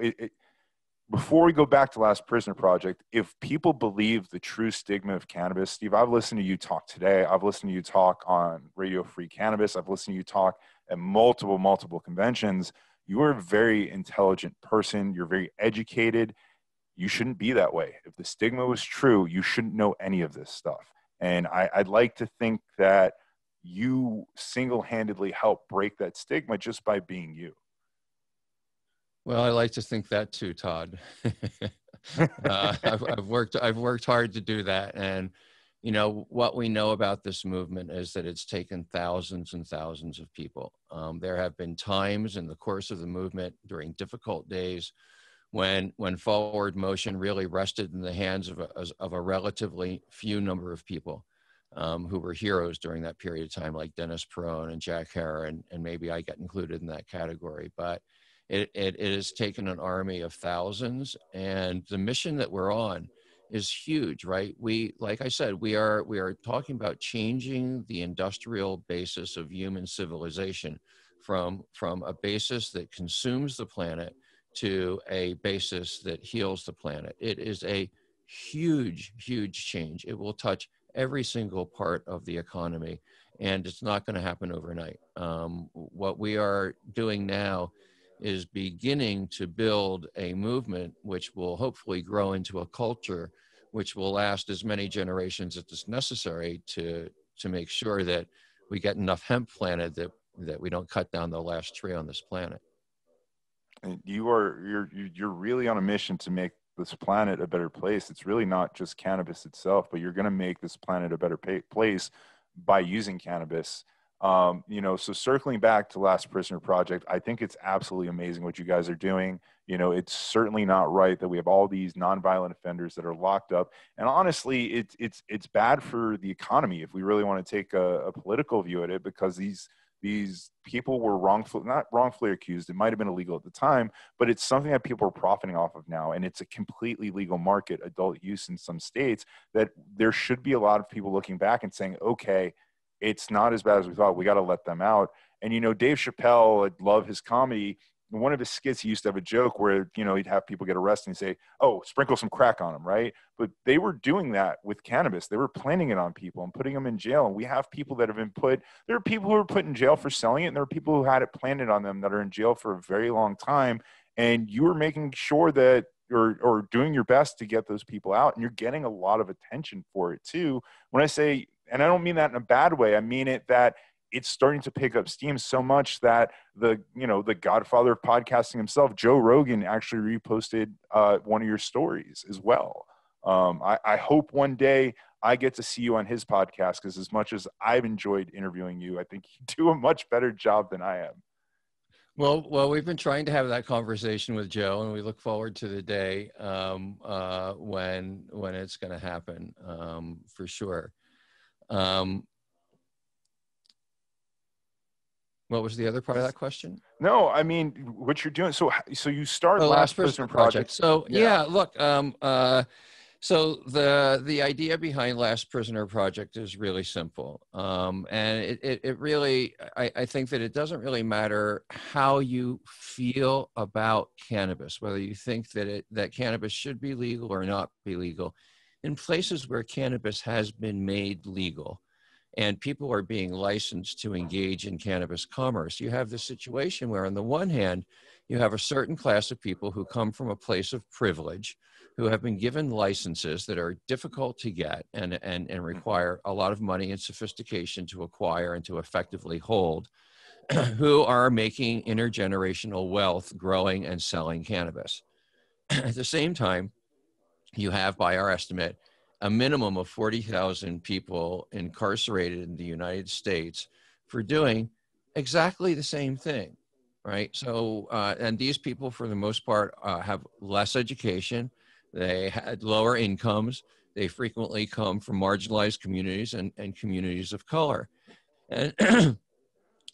before we go back to Last Prisoner Project, if people believe the true stigma of cannabis, Steve, I've listened to you talk today. I've listened to you talk on Radio Free Cannabis. I've listened to you talk at multiple conventions. You are a very intelligent person. You're very educated. You shouldn't be that way. If the stigma was true, you shouldn't know any of this stuff. And I'd like to think that you single-handedly help break that stigma just by being you. Well, I like to think that too, Todd. I've worked hard to do that. And, you know, what we know about this movement is that it's taken thousands and thousands of people. There have been times in the course of the movement during difficult days when forward motion really rested in the hands of a relatively few number of people who were heroes during that period of time, like Dennis Perone and Jack Herer, and maybe I get included in that category. But It has taken an army of thousands, and the mission that we're on is huge, right? Like I said, we are talking about changing the industrial basis of human civilization from a basis that consumes the planet to a basis that heals the planet. It is a huge, huge change. It will touch every single part of the economy, and it's not going to happen overnight. What we are doing now is beginning to build a movement which will hopefully grow into a culture which will last as many generations as is necessary to make sure that we get enough hemp planted that we don't cut down the last tree on this planet. And you're really on a mission to make this planet a better place. It's really not just cannabis itself, but you're going to make this planet a better place by using cannabis. So circling back to Last Prisoner Project, I think it's absolutely amazing what you guys are doing. It's certainly not right that we have all these nonviolent offenders that are locked up. And honestly, it's bad for the economy if we really want to take a political view at it, because these people were not wrongfully accused. It might have been illegal at the time, but it's something that people are profiting off of now. And it's a completely legal market, adult use in some states, that there should be a lot of people looking back and saying, okay, it's not as bad as we thought. We got to let them out. And, Dave Chappelle, I love his comedy. One of his skits, he used to have a joke where, he'd have people get arrested and say, oh, sprinkle some crack on them, right? But they were doing that with cannabis. They were planting it on people and putting them in jail. And we have people that have been there are people who are put in jail for selling it, and there are people who had it planted on them that are in jail for a very long time. And you are making sure that or doing your best to get those people out, and you're getting a lot of attention for it too. When I say, and I don't mean that in a bad way, I mean it that it's starting to pick up steam so much that the godfather of podcasting himself, Joe Rogan, actually reposted one of your stories as well. I hope one day I get to see you on his podcast, because as much as I've enjoyed interviewing you, I think you do a much better job than I am. Well, we've been trying to have that conversation with Joe, and we look forward to the day when it's going to happen, for sure. What was the other part of that question? No, I mean, what you're doing. So you start Last Prisoner Project. So yeah, look, so the idea behind Last Prisoner Project is really simple. And it really, I think that it doesn't really matter how you feel about cannabis, whether you think that cannabis should be legal or not be legal. In places where cannabis has been made legal and people are being licensed to engage in cannabis commerce, you have this situation where, on the one hand, you have a certain class of people who come from a place of privilege, who have been given licenses that are difficult to get and require a lot of money and sophistication to acquire and to effectively hold, who are making intergenerational wealth growing and selling cannabis. At the same time, you have, by our estimate, a minimum of 40,000 people incarcerated in the United States for doing exactly the same thing, right? So, and these people, for the most part, have less education. They had lower incomes. They frequently come from marginalized communities and communities of color. And,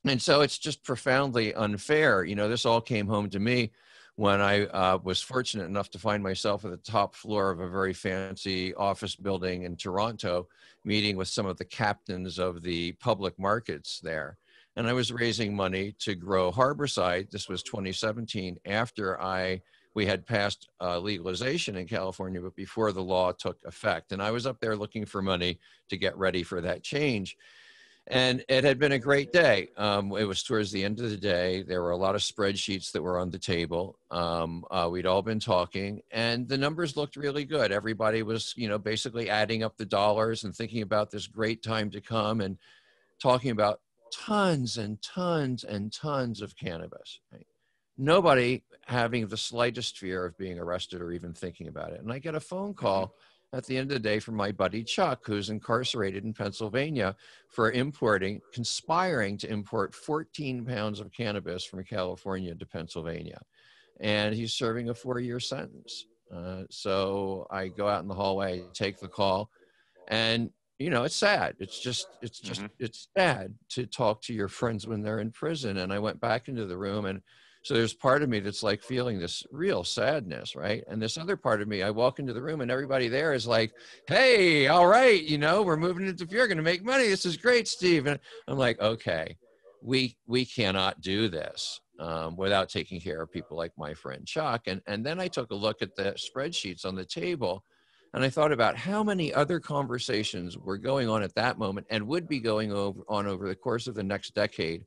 and so it's just profoundly unfair. This all came home to me when I was fortunate enough to find myself at the top floor of a very fancy office building in Toronto, meeting with some of the captains of the public markets there. And I was raising money to grow Harborside. This was 2017, after we had passed legalization in California, but before the law took effect. And I was up there looking for money to get ready for that change. And it had been a great day. It was towards the end of the day. There were a lot of spreadsheets that were on the table. We'd all been talking, and the numbers looked really good. Everybody was, basically adding up the dollars and thinking about this great time to come, and talking about tons and tons and tons of cannabis. Right? Nobody having the slightest fear of being arrested or even thinking about it. And I get a phone call at the end of the day from my buddy Chuck, who's incarcerated in Pennsylvania for conspiring to import 14 pounds of cannabis from California to Pennsylvania. And he's serving a 4-year sentence. So I go out in the hallway, take the call, and it's sad. It's sad to talk to your friends when they're in prison. And I went back into the room, and So there's part of me that's like feeling this real sadness, right? And this other part of me, I walk into the room and everybody there is like, hey, all right, you know, we're moving into, if you're going to make money, this is great, Steve. And I'm like, okay, we cannot do this without taking care of people like my friend Chuck. And then I took a look at the spreadsheets on the table, and I thought about how many other conversations were going on at that moment and would be going on over the course of the next decade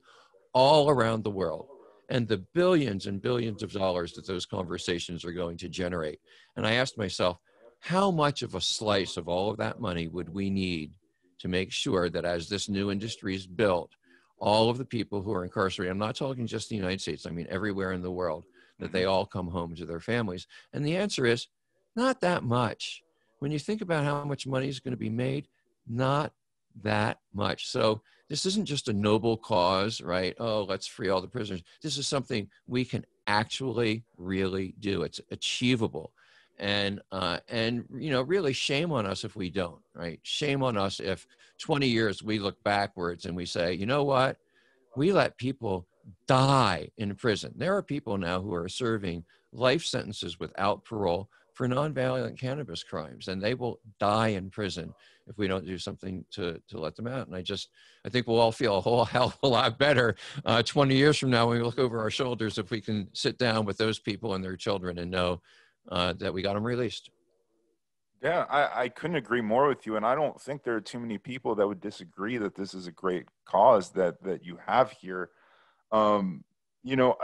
all around the world, and the billions and billions of dollars that those conversations are going to generate. And I asked myself, how much of a slice of all of that money would we need to make sure that as this new industry is built, all of the people who are incarcerated, I'm not talking just the United States, I mean everywhere in the world, that they all come home to their families? And the answer is not that much. When you think about how much money is going to be made, not that much. So this isn't just a noble cause, right? Oh, let's free all the prisoners. This is something we can actually really do. It's achievable. And you know, really shame on us if we don't, right? Shame on us if 20 years we look backwards and we say, you know what? We let people die in prison. There are people now who are serving life sentences without parole for nonviolent cannabis crimes, and they will die in prison if we don't do something to let them out. And I think we'll all feel a whole hell of a lot better 20 years from now when we look over our shoulders if we can sit down with those people and their children and know that we got them released. Yeah, I couldn't agree more with you. And I don't think there are too many people that would disagree that this is a great cause that you have here. You know,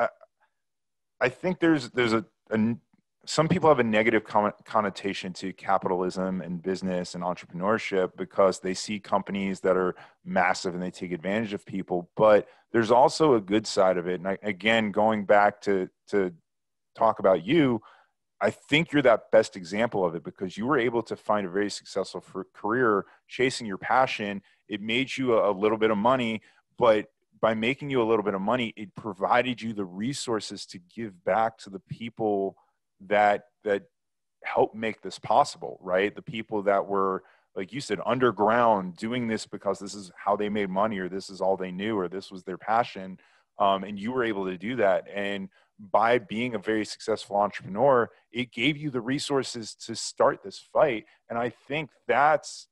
I think there's some people have a negative connotation to capitalism and business and entrepreneurship because they see companies that are massive and they take advantage of people. But there's also a good side of it. And again, going back to talk about you, I think you're that best example of it because you were able to find a very successful career chasing your passion. It made you a little bit of money, but by making you a little bit of money, it provided you the resources to give back to the people that helped make this possible, right? The people that were, like you said, underground doing this because this is how they made money, or this is all they knew, or this was their passion. And you were able to do that. And by being a very successful entrepreneur, it gave you the resources to start this fight. And I think that's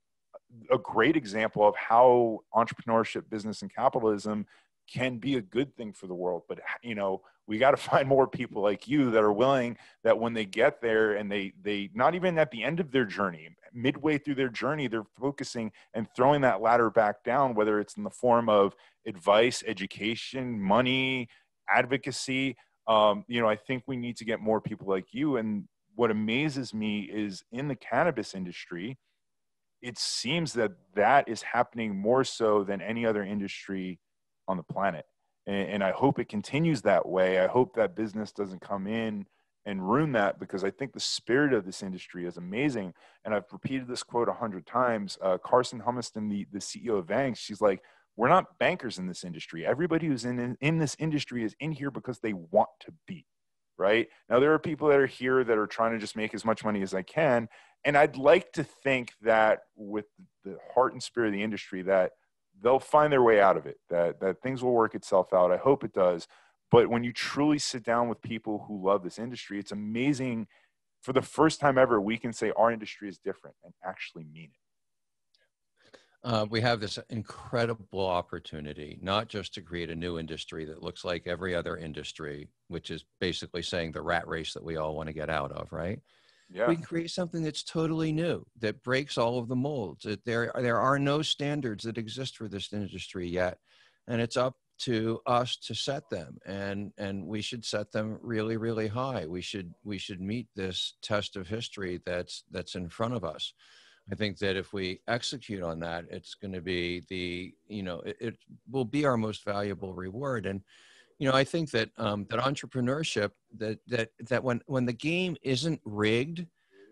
a great example of how entrepreneurship, business, and capitalism can be a good thing for the world. But, you know, we got to find more people like you that are willing, that when they get there and they not even at the end of their journey, midway through their journey, they're focusing and throwing that ladder back down, whether it's in the form of advice, education, money, advocacy. You know, I think we need to get more people like you. And what amazes me is in the cannabis industry, it seems that is happening more so than any other industry on the planet. And I hope it continues that way. I hope that business doesn't come in and ruin that, because I think the spirit of this industry is amazing. And I've repeated this quote 100 times. Carson Humiston, the CEO of Vangs, she's like, we're not bankers in this industry. Everybody who's in this industry is in here because they want to be, right? Now, there are people that are here that are trying to just make as much money as I can. And I'd like to think that with the heart and spirit of the industry, that they'll find their way out of it, that things will work itself out. I hope it does. But when you truly sit down with people who love this industry, it's amazing. For the first time ever, we can say our industry is different and actually mean it. We have this incredible opportunity, not just to create a new industry that looks like every other industry, which is basically saying the rat race that we all want to get out of, right? Yeah. We can create something that's totally new, that breaks all of the molds. There are no standards that exist for this industry yet, and it's up to us to set them, and we should set them really, really high. We should meet this test of history that's in front of us. I think that if we execute on that, it's going to be it will be our most valuable reward. And I think that that entrepreneurship, that when the game isn't rigged,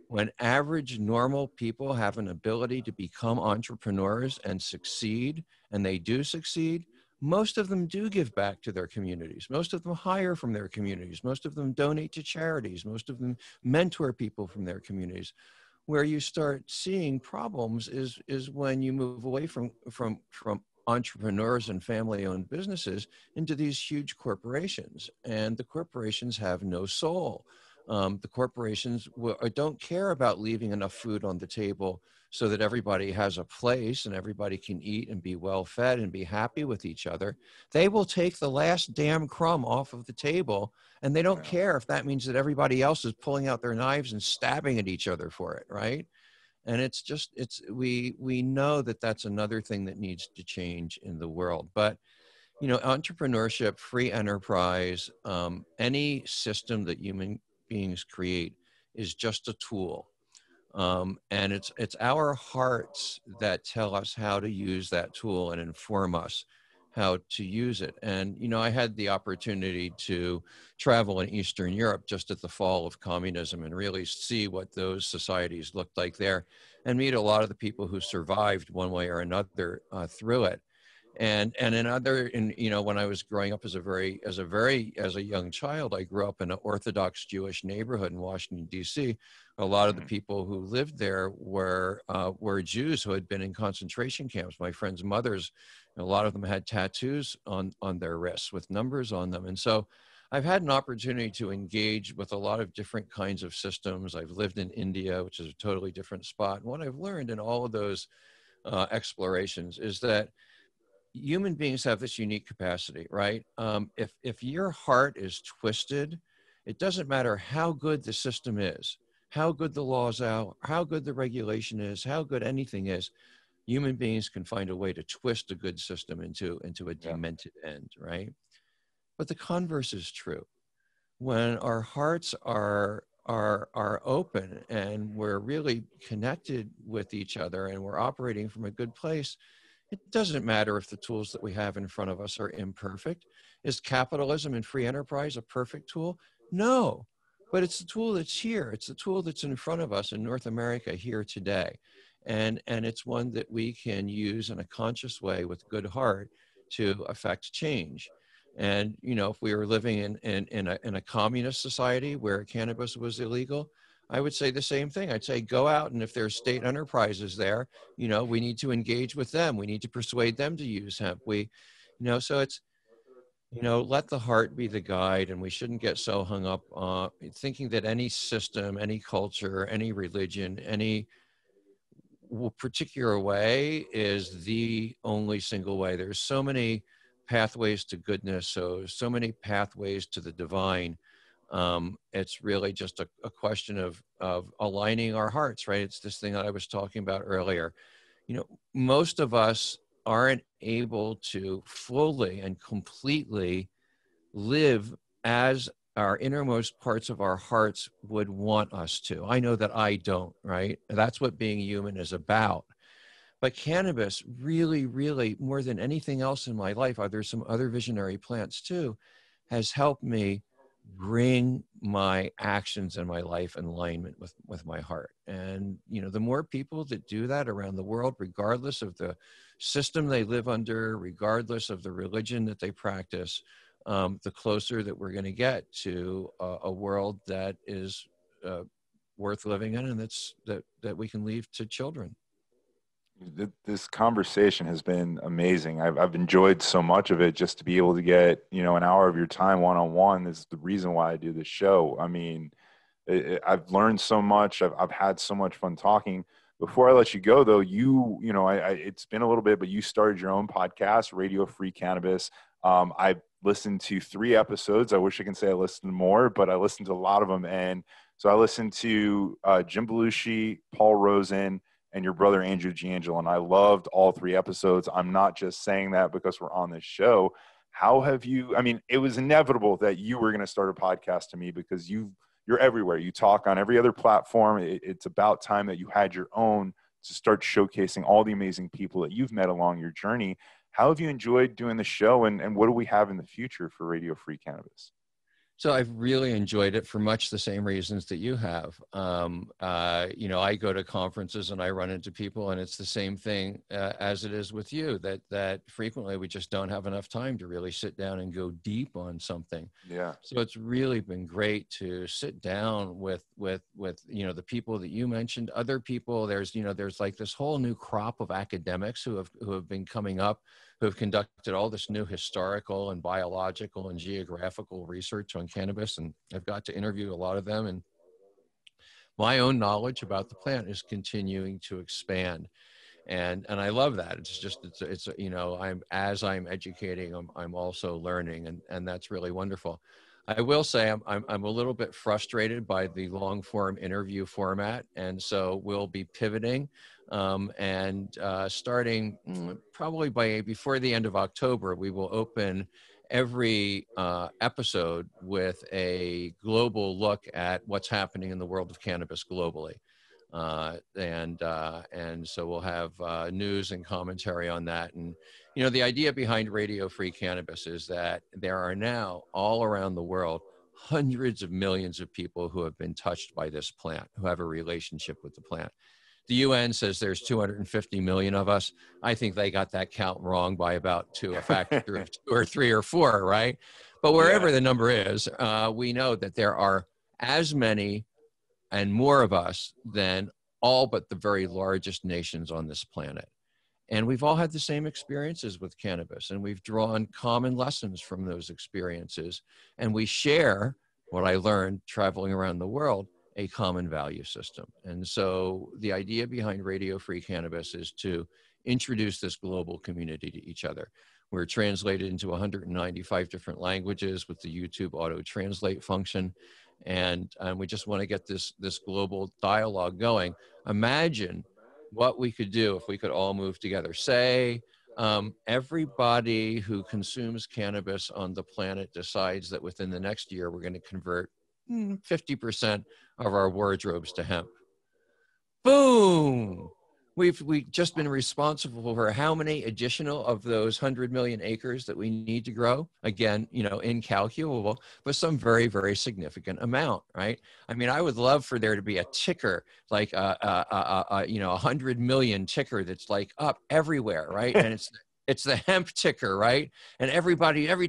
when average normal people have an ability to become entrepreneurs and succeed, and they do succeed, most of them do give back to their communities. Most of them hire from their communities. Most of them donate to charities. Most of them mentor people from their communities. Where you start seeing problems is when you move away from entrepreneurs and family-owned businesses into these huge corporations, and the corporations have no soul. The corporations don't care about leaving enough food on the table so that everybody has a place and everybody can eat and be well fed and be happy with each other. They will take the last damn crumb off of the table, and they don't care if that means that everybody else is pulling out their knives and stabbing at each other for it, right? And it's just, we know that that's another thing that needs to change in the world. But, you know, entrepreneurship, free enterprise, any system that human beings create is just a tool. And it's our hearts that tell us how to use that tool and inform us how to use it. And, you know, I had the opportunity to travel in Eastern Europe just at the fall of communism and really see what those societies looked like there and meet a lot of the people who survived one way or another through it. And you know, when I was growing up as a young child, I grew up in an Orthodox Jewish neighborhood in Washington, D.C. A lot of the people who lived there were Jews who had been in concentration camps. My friends' mothers, a lot of them had tattoos on their wrists with numbers on them. And so I've had an opportunity to engage with a lot of different kinds of systems. I've lived in India, which is a totally different spot. And what I've learned in all of those explorations is that human beings have this unique capacity, right? If your heart is twisted, it doesn't matter how good the system is, how good the laws are, how good the regulation is, how good anything is. Human beings can find a way to twist a good system into a demented end, right? But the converse is true. When our hearts are open and we're really connected with each other and we're operating from a good place, it doesn't matter if the tools that we have in front of us are imperfect. Is capitalism and free enterprise a perfect tool? No, but it's the tool that's here. It's the tool that's in front of us in North America here today. And it's one that we can use in a conscious way with good heart to affect change. And, you know, if we were living in a communist society where cannabis was illegal, I would say the same thing. I'd say go out, and if there's state enterprises there, you know, we need to engage with them. We need to persuade them to use hemp. So it's, you know, let the heart be the guide, and we shouldn't get so hung up on thinking that any system, any culture, any religion, any particular way is the only single way. There's so many pathways to goodness, so many pathways to the divine. It's really just a question of aligning our hearts, right? It's this thing that I was talking about earlier. You know, most of us aren't able to fully and completely live as our innermost parts of our hearts would want us to. I know that I don't, right? That's what being human is about. But cannabis really, really, more than anything else in my life, there's some other visionary plants too, has helped me bring my actions and my life in alignment with my heart. And, you know, the more people that do that around the world, regardless of the system they live under, regardless of the religion that they practice, the closer that we're going to get to a world that is worth living in, and that we can leave to children. This conversation has been amazing. I've enjoyed so much of it. Just to be able to get, you know, an hour of your time one-on-one is the reason why I do this show. I mean, I've learned so much. I've had so much fun talking. Before I let you go, though, you know, it's been a little bit, but you started your own podcast, Radio Free Cannabis. I listened to 3 episodes. I wish I could say I listened to more, but I listened to a lot of them. And so I listened to Jim Belushi, Paul Rosen, and your brother Andrew DeAngelo, and I loved all 3 episodes. I'm not just saying that because we're on this show. How have you, I mean, it was inevitable that you were going to start a podcast to me because you're everywhere. You talk on every other platform. It's about time that you had your own to start showcasing all the amazing people that you've met along your journey. How have you enjoyed doing the show, and what do we have in the future for Radio Free Cannabis? So I've really enjoyed it for much the same reasons that you have. You know, I go to conferences and I run into people, and it's the same thing as it is with you, that frequently we just don't have enough time to really sit down and go deep on something. Yeah. So it's really been great to sit down with, you know, the people that you mentioned, other people. There's like this whole new crop of academics who have been coming up, who have conducted all this new historical and biological and geographical research on cannabis. And I've got to interview a lot of them. And my own knowledge about the plant is continuing to expand. And I love that. It's you know, as I'm educating, I'm also learning, and that's really wonderful. I will say I'm a little bit frustrated by the long form interview format, and so we'll be pivoting and starting probably before the end of October, we will open every episode with a global look at what's happening in the world of cannabis globally. And so we'll have news and commentary on that. And, you know, the idea behind Radio Free Cannabis is that there are now all around the world hundreds of millions of people who have been touched by this plant, who have a relationship with the plant. The UN says there's 250 million of us. I think they got that count wrong by about a factor of 2 or 3 or 4, right? But wherever the number is, we know that there are as many and more of us than all but the very largest nations on this planet. And we've all had the same experiences with cannabis, and we've drawn common lessons from those experiences. And we share what I learned traveling around the world, a common value system. And so the idea behind Radio Free Cannabis is to introduce this global community to each other. We're translated into 195 different languages with the YouTube auto translate function. And we just want to get this global dialogue going. Imagine what we could do if we could all move together. Say everybody who consumes cannabis on the planet decides that within the next year, we're going to convert 50% of our wardrobes to hemp. Boom! We've just been responsible for how many additional of those 100 million acres that we need to grow? Again, you know, incalculable, but some very, very significant amount, right? I mean, I would love for there to be a ticker, like you know, 100 million ticker that's like up everywhere, right? And it's the hemp ticker, right? And every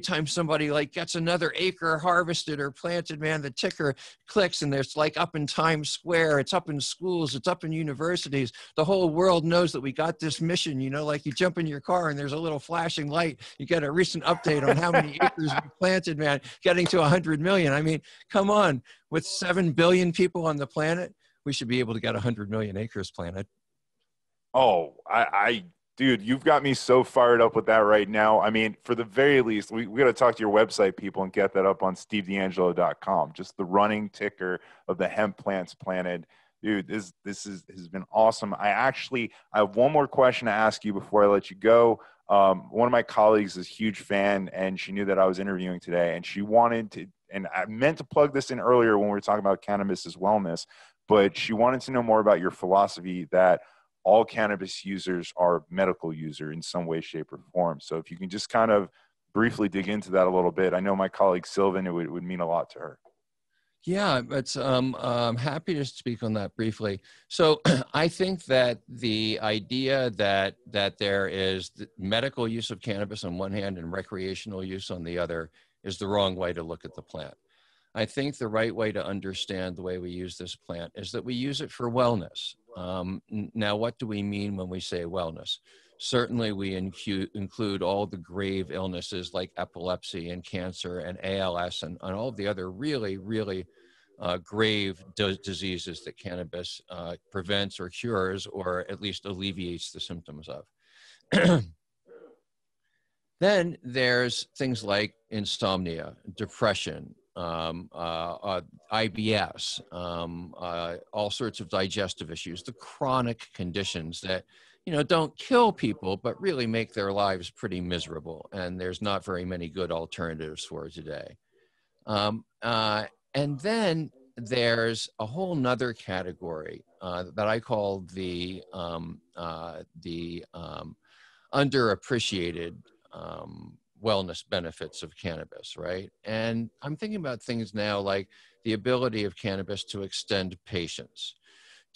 time somebody like gets another acre harvested or planted, man, the ticker clicks and there's like up in Times Square, it's up in schools, it's up in universities. The whole world knows that we got this mission, you know, like you jump in your car and there's a little flashing light. You get a recent update on how many acres we planted, man, getting to 100 million. I mean, come on, with 7 billion people on the planet, we should be able to get 100 million acres planted. Oh, dude, you've got me so fired up with that right now. I mean, for the very least, we got to talk to your website people and get that up on stevedeangelo.com. Just the running ticker of the hemp plants planted. Dude, this has been awesome. I have one more question to ask you before I let you go. One of my colleagues is a huge fan, and she knew that I was interviewing today, and she wanted to, and I meant to plug this in earlier when we were talking about cannabis as wellness, but she wanted to know more about your philosophy that all cannabis users are medical user in some way, shape, or form. So if you can just kind of briefly dig into that a little bit. I know my colleague Sylvan, it would mean a lot to her. Yeah, but I'm happy to speak on that briefly. So I think that the idea that there is the medical use of cannabis on one hand and recreational use on the other is the wrong way to look at the plant. I think the right way to understand the way we use this plant is that we use it for wellness. Now, what do we mean when we say wellness? Certainly, we include all the grave illnesses like epilepsy and cancer and ALS and all of the other really, really grave diseases that cannabis prevents or cures or at least alleviates the symptoms of. Then there's things like insomnia, depression, IBS, all sorts of digestive issues, the chronic conditions that, you know, don't kill people, but really make their lives pretty miserable. And there's not very many good alternatives for today. And then there's a whole nother category that I call the underappreciated wellness benefits of cannabis, right? And I'm thinking about things now like the ability of cannabis to extend patience,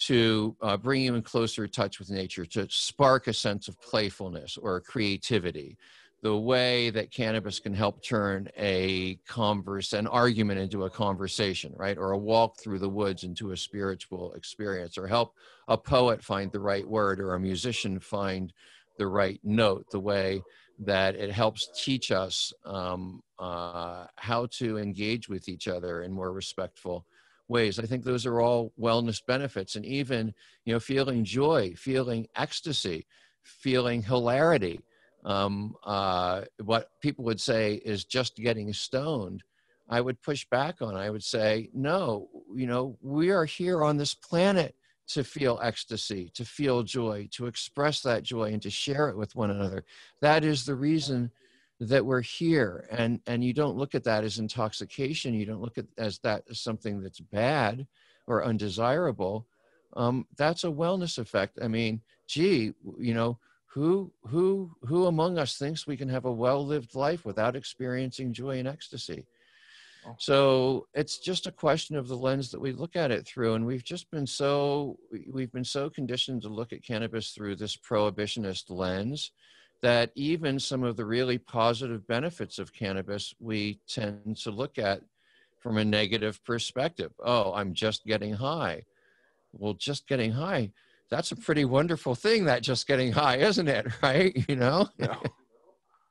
to bring you in closer touch with nature, to spark a sense of playfulness or creativity, the way that cannabis can help turn an argument into a conversation, right? Or a walk through the woods into a spiritual experience, or help a poet find the right word or a musician find the right note, the way that it helps teach us how to engage with each other in more respectful ways. I think those are all wellness benefits. And even, feeling joy, feeling ecstasy, feeling hilarity. What people would say is just getting stoned. I would push back on. I would say, no, we are here on this planet to feel ecstasy, to feel joy, to express that joy, and to share it with one another. That is the reason that we're here. And you don't look at that as intoxication. You don't look at as something that's bad or undesirable. That's a wellness effect. I mean, gee, who among us thinks we can have a well-lived life without experiencing joy and ecstasy? So it's just a question of the lens that we look at it through. And we've been so conditioned to look at cannabis through this prohibitionist lens that even some of the really positive benefits of cannabis, we tend to look at from a negative perspective. Oh, I'm just getting high. Well, just getting high, that's a pretty wonderful thing, that just getting high, isn't it? Right? Yeah.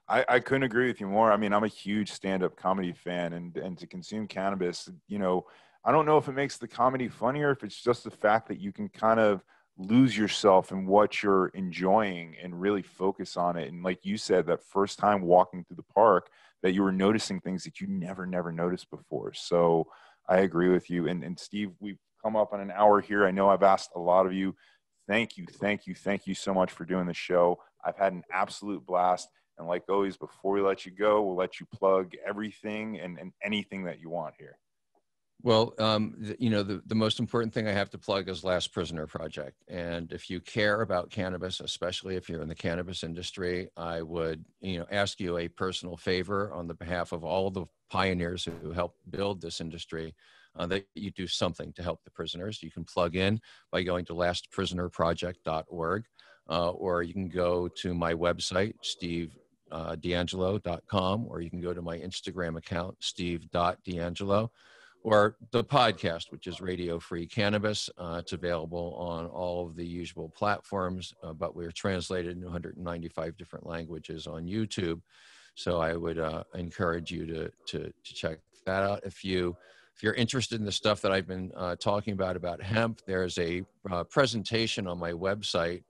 I couldn't agree with you more. I mean, I'm a huge stand-up comedy fan, and to consume cannabis, I don't know if it makes the comedy funnier, if it's just the fact that you can kind of lose yourself in what you're enjoying and really focus on it. And like you said, that first time walking through the park, that you were noticing things that you never noticed before. So I agree with you. And Steve, we've come up on an hour here. I know I've asked a lot of you. Thank you so much for doing the show. I've had an absolute blast. And like always, before we let you go, we'll let you plug everything and anything that you want here. Well, the most important thing I have to plug is Last Prisoner Project. And if you care about cannabis, especially if you're in the cannabis industry, I would, ask you a personal favor on the behalf of all the pioneers who helped build this industry, that you do something to help the prisoners. You can plug in by going to lastprisonerproject.org, or you can go to my website, stevedeangelo.com, or you can go to my Instagram account, steve.deangelo, or the podcast, which is Radio Free Cannabis. It's available on all of the usual platforms, but we're translated in 195 different languages on YouTube. So I would encourage you to check that out. If you're interested in the stuff that I've been talking about hemp, there's a presentation on my website,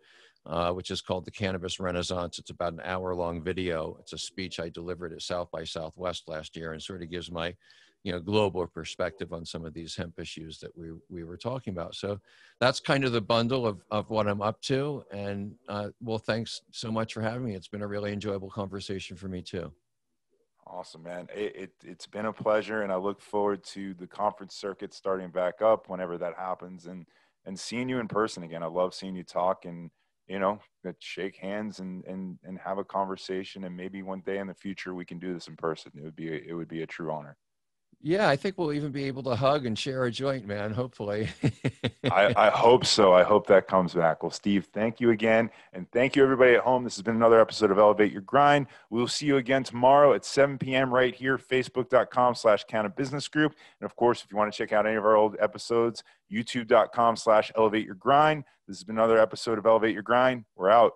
which is called the Cannabis Renaissance. It's about an hour-long video. It's a speech I delivered at South by Southwest last year, and sort of gives my global perspective on some of these hemp issues that we were talking about. So that's kind of the bundle of what I'm up to. And well, thanks so much for having me. It's been a really enjoyable conversation for me too. Awesome, man. It's been a pleasure, and I look forward to the conference circuit starting back up whenever that happens, and seeing you in person again. I love seeing you talk, and shake hands and have a conversation, and maybe one day in the future we can do this in person. It would be a true honor. Yeah, I think we'll even be able to hug and share a joint, man, hopefully. I hope so. I hope that comes back. Well, Steve, thank you again. And thank you, everybody at home. This has been another episode of Elevate Your Grind. We'll see you again tomorrow at 7 p.m. right here, facebook.com/Cannabis Group. And of course, if you want to check out any of our old episodes, youtube.com/Elevate Your Grind. This has been another episode of Elevate Your Grind. We're out.